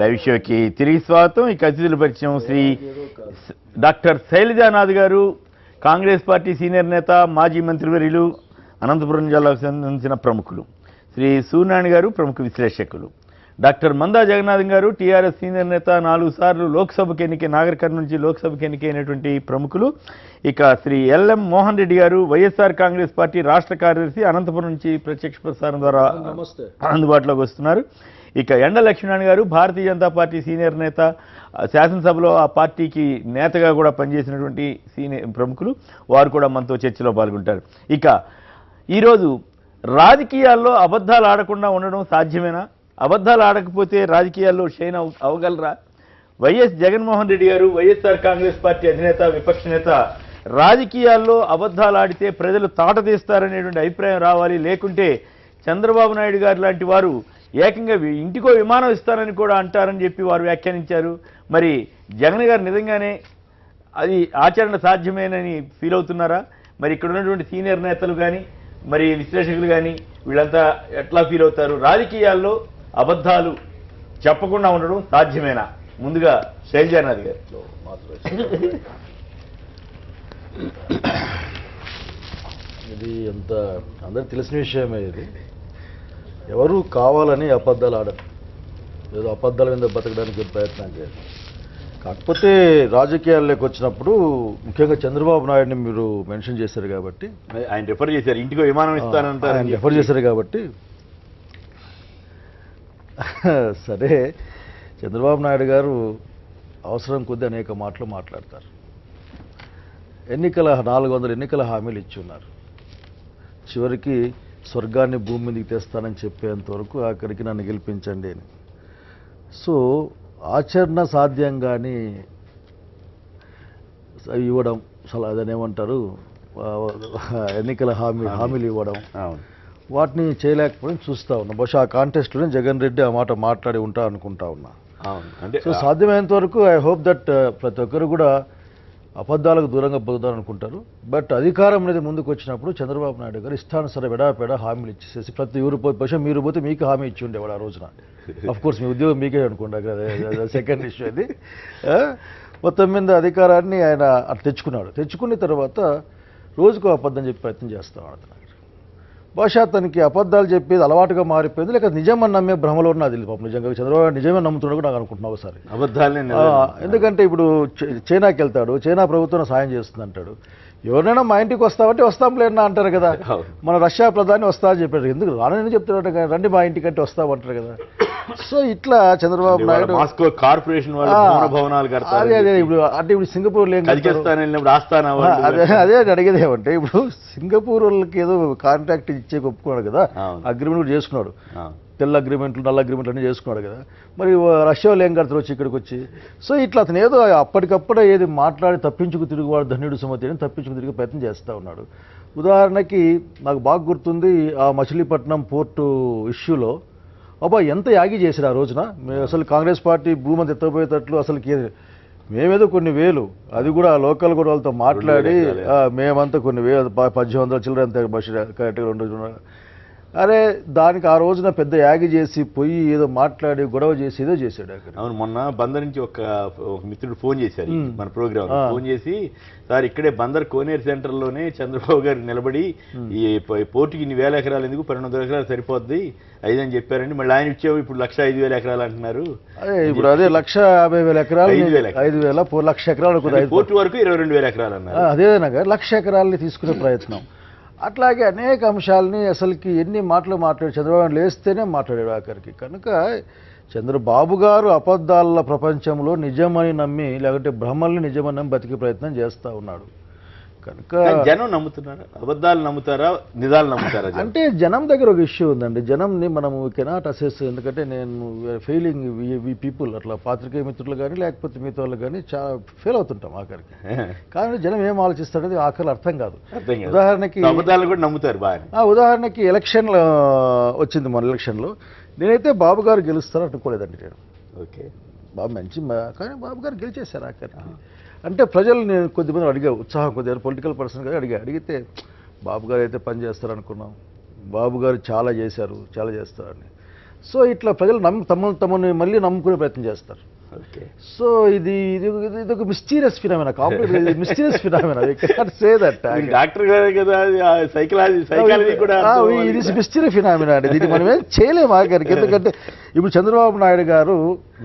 Live షోకి తిరిగి స్వాగతం. ఈ అతిథుల పరిచయం శ్రీ డాక్టర్ శైలజానాథ్ గారు, కాంగ్రెస్ పార్టీ సీనియర్ నేత, మాజీ మంత్రివర్యులు, అనంతపురం జిల్లాకు సంబంధించిన ప్రముఖులు. శ్రీ సూర్యనారాయణ గారు, ప్రముఖ విశ్లేషకులు. డాక్టర్ మందా జగన్నాథం గారు, టీఆర్ఎస్ సీనియర్ నేత, 4 సార్లు లోక్సభకు నాగర్కర్ నుంచి లోక్సభకు ఎన్నికైనటువంటి ప్రముఖులు. ఇక శ్రీ ఎల్ఎం మోహన్ రెడ్డి గారు, వైఎస్ఆర్ కాంగ్రెస్ పార్టీ రాష్ట్ర కార్యదర్శి, అనంతపురం నుంచి ప్రత్యక్ష ప్రసారం ద్వారా అందుబాటులోకి వస్తున్నారు. ఇక ఎండ లక్ష్మీనారాయణ గారు, భారతీయ జనతా పార్టీ సీనియర్ నేత, శాసనసభలో ఆ పార్టీకి నేతగా కూడా పనిచేసినటువంటి సీనియర్ ప్రముఖులు. వారు కూడా మనతో చర్చలో పాల్గొంటారు. ఇక ఈరోజు రాజకీయాల్లో అబద్ధాలు ఆడకుండా ఉండడం సాధ్యమేనా? అబద్ధాలు ఆడకపోతే రాజకీయాల్లో షైన్ అవగలరా? వైఎస్ జగన్మోహన్ రెడ్డి గారు, వైఎస్ఆర్ కాంగ్రెస్ పార్టీ అధినేత, విపక్ష నేత, రాజకీయాల్లో అబద్ధాలు ఆడితే ప్రజలు తాట తీస్తారనేటువంటి అభిప్రాయం రావాలి. లేకుంటే చంద్రబాబు నాయుడు గారు లాంటి వారు ఏకంగా ఇంటికో విమానం ఇస్తారని కూడా అంటారని చెప్పి వారు వ్యాఖ్యానించారు. మరి జగన్ గారు నిజంగానే అది ఆచరణ సాధ్యమేనని ఫీల్ అవుతున్నారా? మరి ఇక్కడ ఉన్నటువంటి సీనియర్ నేతలు కానీ, మరి విశ్లేషకులు కానీ వీళ్ళంతా ఎట్లా ఫీల్ అవుతారు? రాజకీయాల్లో అబద్ధాలు చెప్పకుండా ఉండడం సాధ్యమేనా? ముందుగా శైలజానాథ్ గారు. ఇది అంత అందరికి తెలిసిన విషయమే. ఇది ఎవరు కావాలని అబద్ధాలు ఆడరు, ఏదో అబద్ధాల మీద బతకడానికి ప్రయత్నం చేయరు. కాకపోతే రాజకీయాల్లోకి వచ్చినప్పుడు ముఖ్యంగా చంద్రబాబు నాయుడిని మీరు మెన్షన్ చేశారు కాబట్టి, ఆయన రిఫర్ చేశారు, ఇంటికో విమానం ఇస్తానంటారు, ఆయన రిఫర్ చేశారు కాబట్టి, సరే చంద్రబాబు నాయుడు గారు అవసరం కొద్దీ అనేక మాటలు మాట్లాడతారు. 400 ఎన్నికల హామీలు ఇచ్చి ఉన్నారు. చివరికి స్వర్గాన్ని భూమి మీదకి తెస్తానని చెప్పేంత వరకు ఆఖరికి నన్ను గెలిపించండి అని. సో ఆచరణ సాధ్యంగాని ఇవ్వడం, అదనేమంటారు, ఎన్నికల హామీలు ఇవ్వడం, వాటిని చేయలేకపోవడం చూస్తూ ఉన్నా. బహుశా ఆ కాంటెస్ట్లోనే జగన్ రెడ్డి ఆ మాట మాట్లాడి ఉంటా అనుకుంటా ఉన్నా. సో సాధ్యమైనంత వరకు ఐ హోప్ దట్ ప్రతి ఒక్కరు కూడా అబద్ధాలకు దూరంగా బతుకుతారనుకుంటారు. బట్ అధికారం అనేది ముందుకు వచ్చినప్పుడు చంద్రబాబు నాయుడు గారు ఇష్టానుసారం ఎడాపెడా హామీలు ఇచ్చేసేసి ప్రతి ఊరు పోతే, బహుశా మీరు పోతే మీకు హామీ ఇచ్చి ఉండేవాడు ఆ రోజున. అఫ్ కోర్స్ మీ ఉద్యోగం మీకే అనుకుంటా కదా, సెకండ్ ఇష్యూ అది. మొత్తం మీద అధికారాన్ని ఆయన అట్లా తెచ్చుకున్న తర్వాత రోజుకు అబద్ధం చెప్పి ప్రయత్నం చేస్తాం అతను. బహుశా తనకి అబద్ధాలు చెప్పేది అలవాటుగా మారిపోయింది, లేక నిజమని నమ్మే భ్రమలో ఉన్నది. పాపం నిజంగా చంద్రబాబు నిజమే నమ్ముతున్నాడు నాకు అనుకుంటున్నా ఒకసారి. అబద్ధాలే. ఎందుకంటే ఇప్పుడు చైనాకి వెళ్తాడు, చైనా ప్రభుత్వం సాయం చేస్తుంది అంటాడు. ఎవరైనా మా ఇంటికి వస్తామంటే వస్తాంలేనా అంటారు కదా. మన రష్యా ప్రధాని వస్తా అని చెప్పాడు, ఎందుకు రానని చెప్తున్నాడు కదా, రండి మా ఇంటికంటే వస్తామంటారు కదా. సో ఇట్లా చంద్రబాబు నాయుడు మాస్కో కార్పొరేషన్ భవనాలు అదే ఇప్పుడు అంటే ఇప్పుడు సింగపూర్ అదే అడిగేది ఏమంటే, ఇప్పుడు సింగపూర్ వాళ్ళకి ఏదో కాంట్రాక్ట్ ఇచ్చే ఒప్పుకున్నాడు కదా, అగ్రిమెంట్ కూడా చేసుకున్నాడు, తెల్ల అగ్రిమెంట్లు నల్ల అగ్రిమెంట్లు అన్నీ చేసుకున్నాడు కదా. మరి రష్యా వాళ్ళు ఏం కడతారు వచ్చి ఇక్కడికి వచ్చి? సో ఇట్లా అతను ఏదో అప్పటికప్పుడే ఏది మాట్లాడి తప్పించుకు తిరుగువాడు ధన్యుడు సుమతి అని తప్పించుకు తిరిగి ప్రయత్నం చేస్తూ ఉన్నాడు. ఉదాహరణకి నాకు బాగా గుర్తుంది, ఆ మచిలీపట్నం పోర్టు ఇష్యూలో అబ్బా ఎంత యాగి చేశారు ఆ రోజున. అసలు కాంగ్రెస్ పార్టీ భూమి ఎత్తపోయేటట్లు అసలుకి మేమేదో కొన్ని వేలు, అది కూడా లోకల్ కూడా వాళ్ళతో మాట్లాడి మేమంతా కొన్ని వేలు 1800 చిల్లర అంత బస్ కరెక్ట్గా 2 అరే దానికి ఆ రోజున పెద్ద యాగి చేసి పోయి ఏదో మాట్లాడి గొడవ చేసి ఏదో చేశాడు అక్కడ. అవును, మొన్న బందర్ నుంచి ఒక మిత్రుడు ఫోన్ చేశారు మన ప్రోగ్రామ్, ఫోన్ చేసి సార్ ఇక్కడే బందర్ కోనేరు సెంటర్లోనే చంద్రబాబు గారు నిలబడి ఈ పోర్టుకి ఇన్ని 1000 ఎకరాలు ఎందుకు, 1200 ఎకరాలు సరిపోద్ది 5 అని చెప్పారండి. మళ్ళీ ఆయన ఇచ్చేవి ఇప్పుడు 1,05,000 ఎకరాలు అంటున్నారు. అదే ఇప్పుడు అదే 1,50,000 ఎకరాలు, 5,000 లక్ష ఎకరాలు పోర్టు వరకు 22,000 ఎకరాలు అన్నారు. అదేనా 1,00,000 ఎకరాలని తీసుకునే ప్రయత్నం. అట్లాగే అనేక అంశాలని అసలుకి ఎన్ని మాటలు మాట్లాడి చంద్రబాబు లేస్తేనే మాట్లాడాడు ఆఖరికి. కనుక చంద్రబాబు గారు అబద్ధాల ప్రపంచంలో నిజమని నమ్మి, లేకుంటే భ్రమల్ని నిజమని నమ్మి బతికే ప్రయత్నం చేస్తూ ఉన్నాడు. కనుక జనం నమ్ముతున్నారా? అబద్ధాలు నమ్ముతారా, నిజాలు నమ్ముతారా? అంటే జనం దగ్గర ఒక ఇష్యూ ఉందండి. జనంని మనము కెనాట్ అసెస్. ఎందుకంటే నేను ఫెయిలింగ్ వి పీపుల్, అట్లా పాత్రికేయ మిత్రులు కానీ లేకపోతే మిగతా వాళ్ళు కానీ చాలా ఫెయిల్ అవుతుంటాం ఆఖరికి. కానీ జనం ఏం ఆలోచిస్తాడనేది ఆఖరి అర్థం కాదు. ఉదాహరణకి అబద్ధాలు కూడా నమ్ముతారు బాగా. ఉదాహరణకి ఎలక్షన్లో వచ్చింది, మన ఎలక్షన్లో నేనైతే బాబు గారు గెలుస్తారని అనుకోలేదండి నేను. ఓకే, బాబు మంచి, కానీ బాబు గారు గెలిచేశారు ఆఖరికి. అంటే ప్రజలు నేను కొద్దిమంది అడిగా, ఉత్సాహం కొద్దిగా పొలిటికల్ పర్సన్గా అడిగితే బాబు గారు అయితే పని చేస్తారనుకున్నాం, బాబు గారు చాలా చేశారు, చాలా చేస్తారని. సో ఇట్లా ప్రజలు తమని మళ్ళీ నమ్ముకునే ప్రయత్నం చేస్తారు. ఓకే. సో ఇది ఒక mysterious phenomena, complicated mysterious phenomena. Say that doctor గారు కదా, సైకాలజీ కూడా ఇది మిస్టీరియస్ ఫినామినా అండి. దీన్ని మనం ఏం చేయలేము ఆఖరికి. ఎందుకంటే ఇప్పుడు చంద్రబాబు నాయుడు గారు,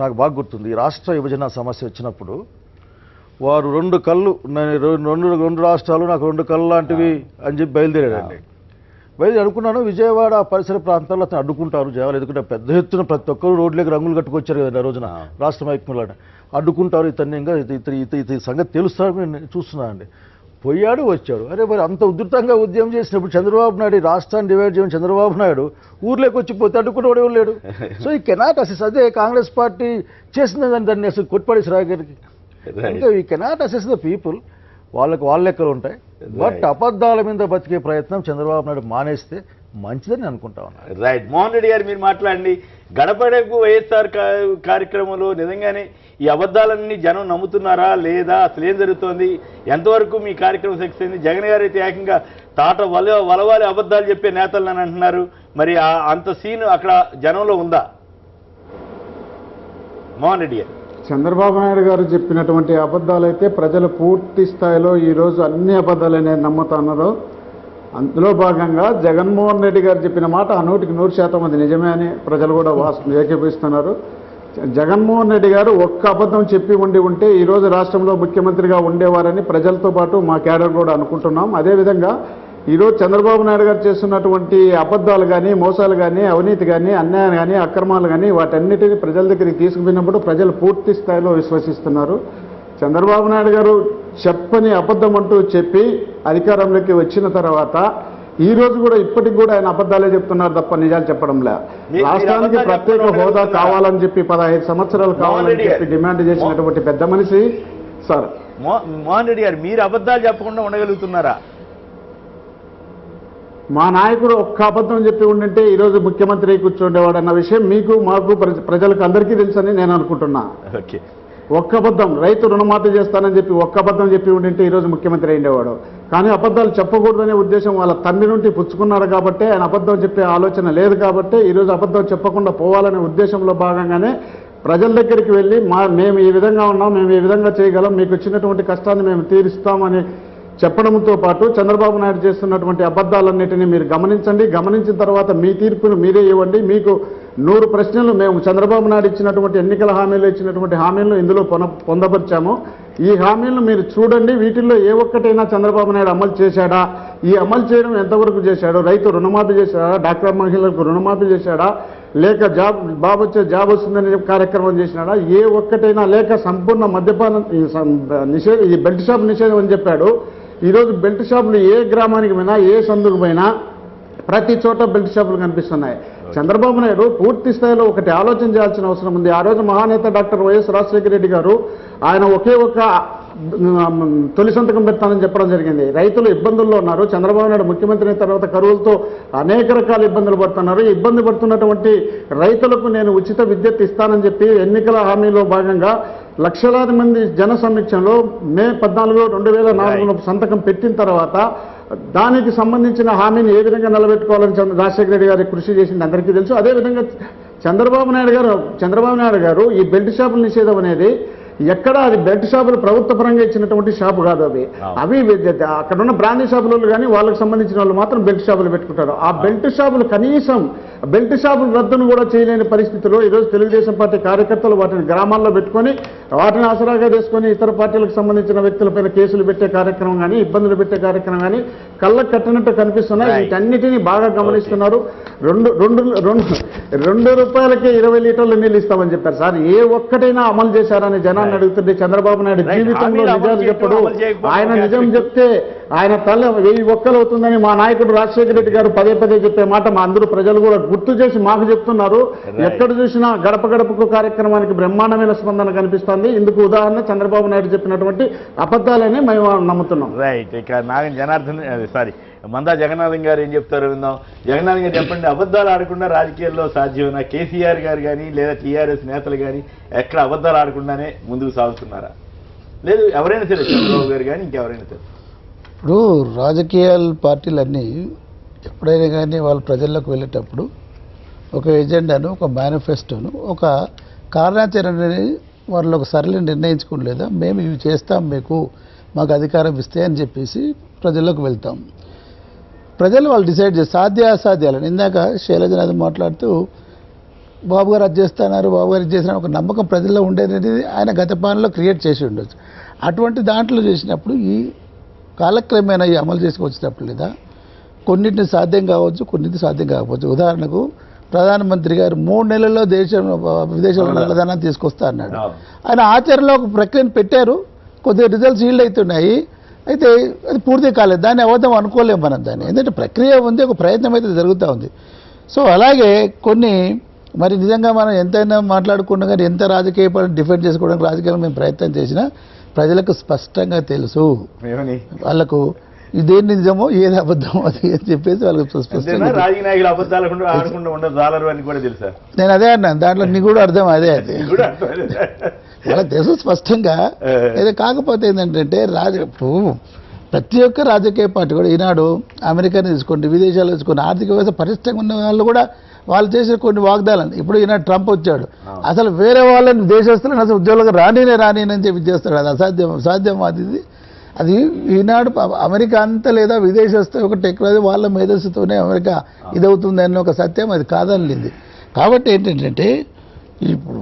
నాకు బాగా గుర్తుంది, రాష్ట్ర విభజన సమస్య వచ్చినప్పుడు వారు రెండు రాష్ట్రాలు నాకు 2 కళ్ళు లాంటివి అని చెప్పి బయలుదేరాడండి. అనుకున్నాను విజయవాడ పరిసర ప్రాంతాల్లో అతను అడ్డుకుంటారు జనాలు, ఎందుకంటే పెద్ద ఎత్తున ప్రతి ఒక్కరు రోడ్లకి రంగులు కట్టుకొచ్చారు కదా ఆ రోజున రాష్ట్ర ఐక్యంలో. అడ్డుకుంటారు ఇతన్ని, ఇంకా ఇతని సంగతి తెలుస్తారు నేను చూస్తున్నానండి. పోయాడు వచ్చాడు. అరే మరి అంత ఉధృతంగా ఉద్యమం చేసినప్పుడు చంద్రబాబు నాయుడు రాష్ట్రాన్ని డివైడ్ చేయడం, చంద్రబాబు నాయుడు ఊర్లోకి వచ్చిపోతే అడ్డుకునేవాడు ఎవరు లేడు. సో ఈ కెనాట్ అసెస్, అదే కాంగ్రెస్ పార్టీ చేసిందని దాన్ని అసలు కొట్టిపడేసి రాగారికి. ఇంకా ఈ కెనాట్ అసెస్ ద పీపుల్. వాళ్ళ లెక్కలు ఉంటాయి. బట్ అబద్ధాల మీద బతికే ప్రయత్నం చంద్రబాబు నాయుడు మానేస్తే మంచిదని అనుకుంటా ఉన్నాను. రైట్. మోహన్ రెడ్డి గారు మీరు మాట్లాడండి. గడపడకు వైఎస్ఆర్ కార్యక్రమంలో నిజంగానే ఈ అబద్ధాలన్నీ జనం నమ్ముతున్నారా లేదా, అసలు ఏం జరుగుతోంది, ఎంతవరకు మీ కార్యక్రమం సక్సెస్ అయింది? జగన్ గారు అయితే ఏకంగా తాట వలవాలి అబద్ధాలు చెప్పే నేతలని అంటున్నారు. మరి అంత సీన్ అక్కడ జనంలో ఉందా? మోహన్ రెడ్డి గారు. చంద్రబాబు నాయుడు గారు చెప్పినటువంటి అబద్ధాలైతే ప్రజలు పూర్తి స్థాయిలో ఈరోజు అన్ని అబద్ధాలనే నమ్ముతున్నారు. అందులో భాగంగా జగన్మోహన్ రెడ్డి గారు చెప్పిన మాట 100% అది నిజమే అని ప్రజలు కూడా ఏకీభవిస్తున్నారు. జగన్మోహన్ రెడ్డి గారు ఒక్క అబద్ధం చెప్పి ఉంటే ఈరోజు రాష్ట్రంలో ముఖ్యమంత్రిగా ఉండేవారని ప్రజలతో పాటు మా క్యాడర్ కూడా అనుకుంటున్నాం. అదేవిధంగా ఈరోజు చంద్రబాబు నాయుడు గారు చేస్తున్నటువంటి అబద్ధాలు కానీ, మోసాలు కానీ, అవినీతి కానీ, అన్యాయం కానీ, అక్రమాలు కానీ వాటన్నిటిని ప్రజల దగ్గరికి తీసుకుపోయినప్పుడు ప్రజలు పూర్తి స్థాయిలో విశ్వసిస్తున్నారు. చంద్రబాబు నాయుడు గారు చెప్పని అబద్ధం అంటూ చెప్పి అధికారంలోకి వచ్చిన తర్వాత ఈ రోజు కూడా ఇప్పటికి కూడా ఆయన అబద్ధాలే చెప్తున్నారు తప్ప నిజాలు చెప్పడంలే. రాష్ట్రానికి ప్రత్యేక హోదా కావాలని చెప్పి 15 సంవత్సరాలు కావాలని చెప్పి డిమాండ్ చేసినటువంటి పెద్ద మనిషి సార్ మోహన్ రెడ్డి గారు. మీరు అబద్ధాలు చెప్పకుండా ఉండగలుగుతున్నారా? మా నాయకుడు ఒక్క అబద్ధం చెప్పి ఉండింటే ఈరోజు ముఖ్యమంత్రి కూర్చుండేవాడు అన్న విషయం మీకు, మాకు, ప్రజలకు అందరికీ తెలుసని నేను అనుకుంటున్నా. ఓకే. ఒక్క అబద్ధం, రైతు రుణమాఫీ చేస్తానని చెప్పి ఒక్క అబద్ధం చెప్పి ఉండింటే ఈరోజు ముఖ్యమంత్రి అయ్యేవాడు. కానీ అబద్ధాలు చెప్పకూడదనే ఉద్దేశం వాళ్ళ తండ్రి నుండి పుచ్చుకున్నాడు కాబట్టి, ఆయన అబద్ధం చెప్పే ఆలోచన లేదు కాబట్టి ఈరోజు అబద్ధం చెప్పకుండా పోవాలనే ఉద్దేశంలో భాగంగానే ప్రజల దగ్గరికి వెళ్ళి మేము ఈ విధంగా ఉన్నాం, మేము ఈ విధంగా చేయగలం, మీకు వచ్చినటువంటి కష్టాన్ని మేము తీరుస్తామని చెప్పడంతో పాటు చంద్రబాబు నాయుడు చేస్తున్నటువంటి అబద్ధాలన్నిటినీ మీరు గమనించండి. గమనించిన తర్వాత మీ తీర్పును మీరే ఇవ్వండి. మీకు 100 ప్రశ్నలు మేము చంద్రబాబు నాయుడు ఇచ్చినటువంటి ఎన్నికల హామీలు ఇచ్చినటువంటి హామీలను ఇందులో పొందపరిచాము. ఈ హామీలను మీరు చూడండి. వీటిల్లో ఏ ఒక్కటైనా చంద్రబాబు నాయుడు అమలు చేశాడా? ఈ అమలు చేయడం ఎంతవరకు చేశాడు? రైతు రుణమాఫీ చేశాడా? డాక్టర్ మహిళలకు రుణమాఫీ చేశాడా? లేక జాబ్ వస్తుందని కార్యక్రమం చేసినాడా? ఏ ఒక్కటైనా లేక సంపూర్ణ మద్యపాన ఈ బెల్ట్ షాప్ నిషేధం అని చెప్పాడు. ఈరోజు బెల్ట్ షాపులు ఏ గ్రామానికి పోయినా, ఏ సందుకు పోయినా ప్రతి చోట బెల్ట్ షాపులు కనిపిస్తున్నాయి. చంద్రబాబు నాయుడు పూర్తి స్థాయిలో ఒకటి ఆలోచన చేయాల్సిన అవసరం ఉంది. ఆ రోజు మహానేత డాక్టర్ వైఎస్ రాజశేఖర రెడ్డి గారు ఆయన ఒకే ఒక్క తొలి సంతకం పెడతానని చెప్పడం జరిగింది. రైతులు ఇబ్బందుల్లో ఉన్నారు. చంద్రబాబు నాయుడు ముఖ్యమంత్రి అయిన తర్వాత కరువులతో అనేక రకాల ఇబ్బందులు పడుతున్నారు. ఇబ్బంది పడుతున్నటువంటి రైతులకు నేను ఉచిత విద్యుత్ ఇస్తానని చెప్పి ఎన్నికల హామీలో భాగంగా లక్షలాది మంది జన సమీక్షలో మే 14, 2004 సంతకం పెట్టిన తర్వాత దానికి సంబంధించిన హామీని ఏ విధంగా నిలబెట్టుకోవాలని రాజశేఖర రెడ్డి గారికి కృషి చేసింది అందరికీ తెలుసు. అదేవిధంగా చంద్రబాబు నాయుడు గారు ఈ బెల్ట్ షాపుల నిషేధం అనేది ఎక్కడ అది బెల్ట్ షాపులు ప్రభుత్వ పరంగా ఇచ్చినటువంటి షాపు కాదు. అవి అక్కడ ఉన్న బ్రాండీ షాపులు కానీ వాళ్ళకి సంబంధించిన వాళ్ళు మాత్రం బెల్ట్ షాపులు పెట్టుకుంటారు. ఆ బెల్ట్ షాపులు కనీసం బెల్ట్ షాపుల రద్దును కూడా చేయలేని పరిస్థితిలో ఈరోజు తెలుగుదేశం పార్టీ కార్యకర్తలు వాటిని గ్రామాల్లో పెట్టుకొని వాటిని ఆసరాగా చేసుకొని ఇతర పార్టీలకు సంబంధించిన వ్యక్తులపైన కేసులు పెట్టే కార్యక్రమం కానీ, ఇబ్బందులు పెట్టే కార్యక్రమం కానీ కళ్ళకు కట్టినట్టు కనిపిస్తున్నాయి. వీటన్నిటినీ బాగా గమనిస్తున్నారు. 2 రూపాయలకే 20 లీటర్లు నీళ్ళు ఇస్తామని చెప్పారు సార్. ఏ ఒక్కటైనా అమలు చేశారని జనాన్ని అడుగుతుంటే చంద్రబాబు నాయుడు జీవితంలో నిజాలు చెప్పడు. ఆయన నిజం చెప్తే ఆయన తల 1000 ఒక్కలు అవుతుందని మా నాయకుడు రాజశేఖర రెడ్డి గారు పదే చెప్పే మాట మా అందరూ ప్రజలు కూడా గుర్తు చేసి మాకు చెప్తున్నారు. ఎక్కడ చూసినా గడప గడపకు కార్యక్రమానికి బ్రహ్మాండమైన స్పందన కనిపిస్తోంది. ఇందుకు ఉదాహరణ చంద్రబాబు నాయుడు చెప్పినటువంటి అబద్ధాలనే మేము నమ్ముతున్నాం. రైట్. ఇక నాగన్ జనార్దన్ మందా జగన్నాథం గారు ఏం చెప్తారో విందాం. జగన్నాథం గారు చెప్పండి, అబద్ధాలు ఆడకుండా రాజకీయాల్లో సాధ్యమేనా? కేసీఆర్ గారు కానీ లేదా టీఆర్ఎస్ నేతలు కానీ ఎక్కడ అబద్ధాలు ఆడకుండానే ముందుకు సాగుతున్నారా? లేదు ఎవరైనా సరే, చంద్రబాబు గారు కానీ ఇంకెవరైనా సరే? ఇప్పుడు రాజకీయాల పార్టీలన్నీ ఎప్పుడైనా కానీ వాళ్ళు ప్రజల్లోకి వెళ్ళేటప్పుడు ఒక ఎజెండాను, ఒక మేనిఫెస్టోను, ఒక కార్యాచరణని వాళ్ళు ఒక సరళి నిర్ణయించుకోలేదా, మేము ఇవి చేస్తాం, మాకు అధికారం ఇస్తే అని చెప్పేసి ప్రజల్లోకి వెళ్తాం. ప్రజలు వాళ్ళు డిసైడ్ చేస్తారు సాధ్యాసాధ్యాలని. ఇందాక శైలజనాథ్ మాట్లాడుతూ బాబు గారు అది చేస్తున్నారు, బాబు గారు ఇది చేస్తున్నారు, ఒక నమ్మకం ప్రజల్లో ఉండేది ఆయన గత పాలనలో క్రియేట్ చేసి ఉండొచ్చు. అటువంటి దాంట్లో చేసినప్పుడు ఈ కాలక్రమేణా ఈ అమలు చేసుకొచ్చినప్పుడు లేదా కొన్నింటిని సాధ్యం కావచ్చు, కొన్నింటిని సాధ్యం కాకపోవచ్చు. ఉదాహరణకు ప్రధానమంత్రి గారు 3 నెలల్లో విదేశాల్లో నల్లధనాన్ని తీసుకొస్తా అన్నాడు. ఆయన ఆచరణలో ఒక ప్రక్రియను పెట్టారు, కొద్దిగా రిజల్ట్స్ ఈల్డ్ అవుతున్నాయి. అయితే అది పూర్తి కాలేదు, దాన్ని అబద్ధం అనుకోలేము మనం దాన్ని. ఎందుకంటే ప్రక్రియ ఉంది, ఒక ప్రయత్నం అయితే జరుగుతూ ఉంది. సో అలాగే కొన్ని మరి నిజంగా మనం ఎంతైనా మాట్లాడుకున్నా కానీ ఎంత రాజకీయ పనులు డిఫెండ్ చేసుకోవడానికి రాజకీయాలు మేము ప్రయత్నం చేసినా ప్రజలకు స్పష్టంగా తెలుసు, వాళ్ళకు ఇదేం నిజమో ఏది అబద్ధమో అది అని చెప్పేసి వాళ్ళకి స్పష్టంగా రాజకీయ అబద్ధాలు ఆడకుండా ఉండదు అని కూడా తెలుసా. నేను అదే అన్నాను, దాంట్లో నీ కూడా అర్థం అదే అది వాళ్ళకి తెలుసు స్పష్టంగా. అయితే కాకపోతే ఏంటంటే ప్రతి ఒక్క రాజకీయ పార్టీ కూడా ఈనాడు అమెరికాని తీసుకోండి, విదేశాలు తీసుకోండి, ఆర్థిక వ్యవస్థ పటిష్టంగా ఉన్న వాళ్ళు కూడా వాళ్ళు చేసే కొన్ని వాగ్దానాలు. ఇప్పుడు ఈనాడు ట్రంప్ వచ్చాడు, అసలు వేరే వాళ్ళని దేశస్తులను అసలు ఉద్యోగులకు రానినని చెప్పి చేస్తాడు. అది సాధ్యం అది ఈనాడు అమెరికా అంతా లేదా విదేశస్తు ఒక టెక్నాలజీ వాళ్ళ మేధస్సుతోనే అమెరికా ఇదవుతుంది అన్న ఒక సత్యం అది కాదనింది. కాబట్టి ఏంటంటే ఇప్పుడు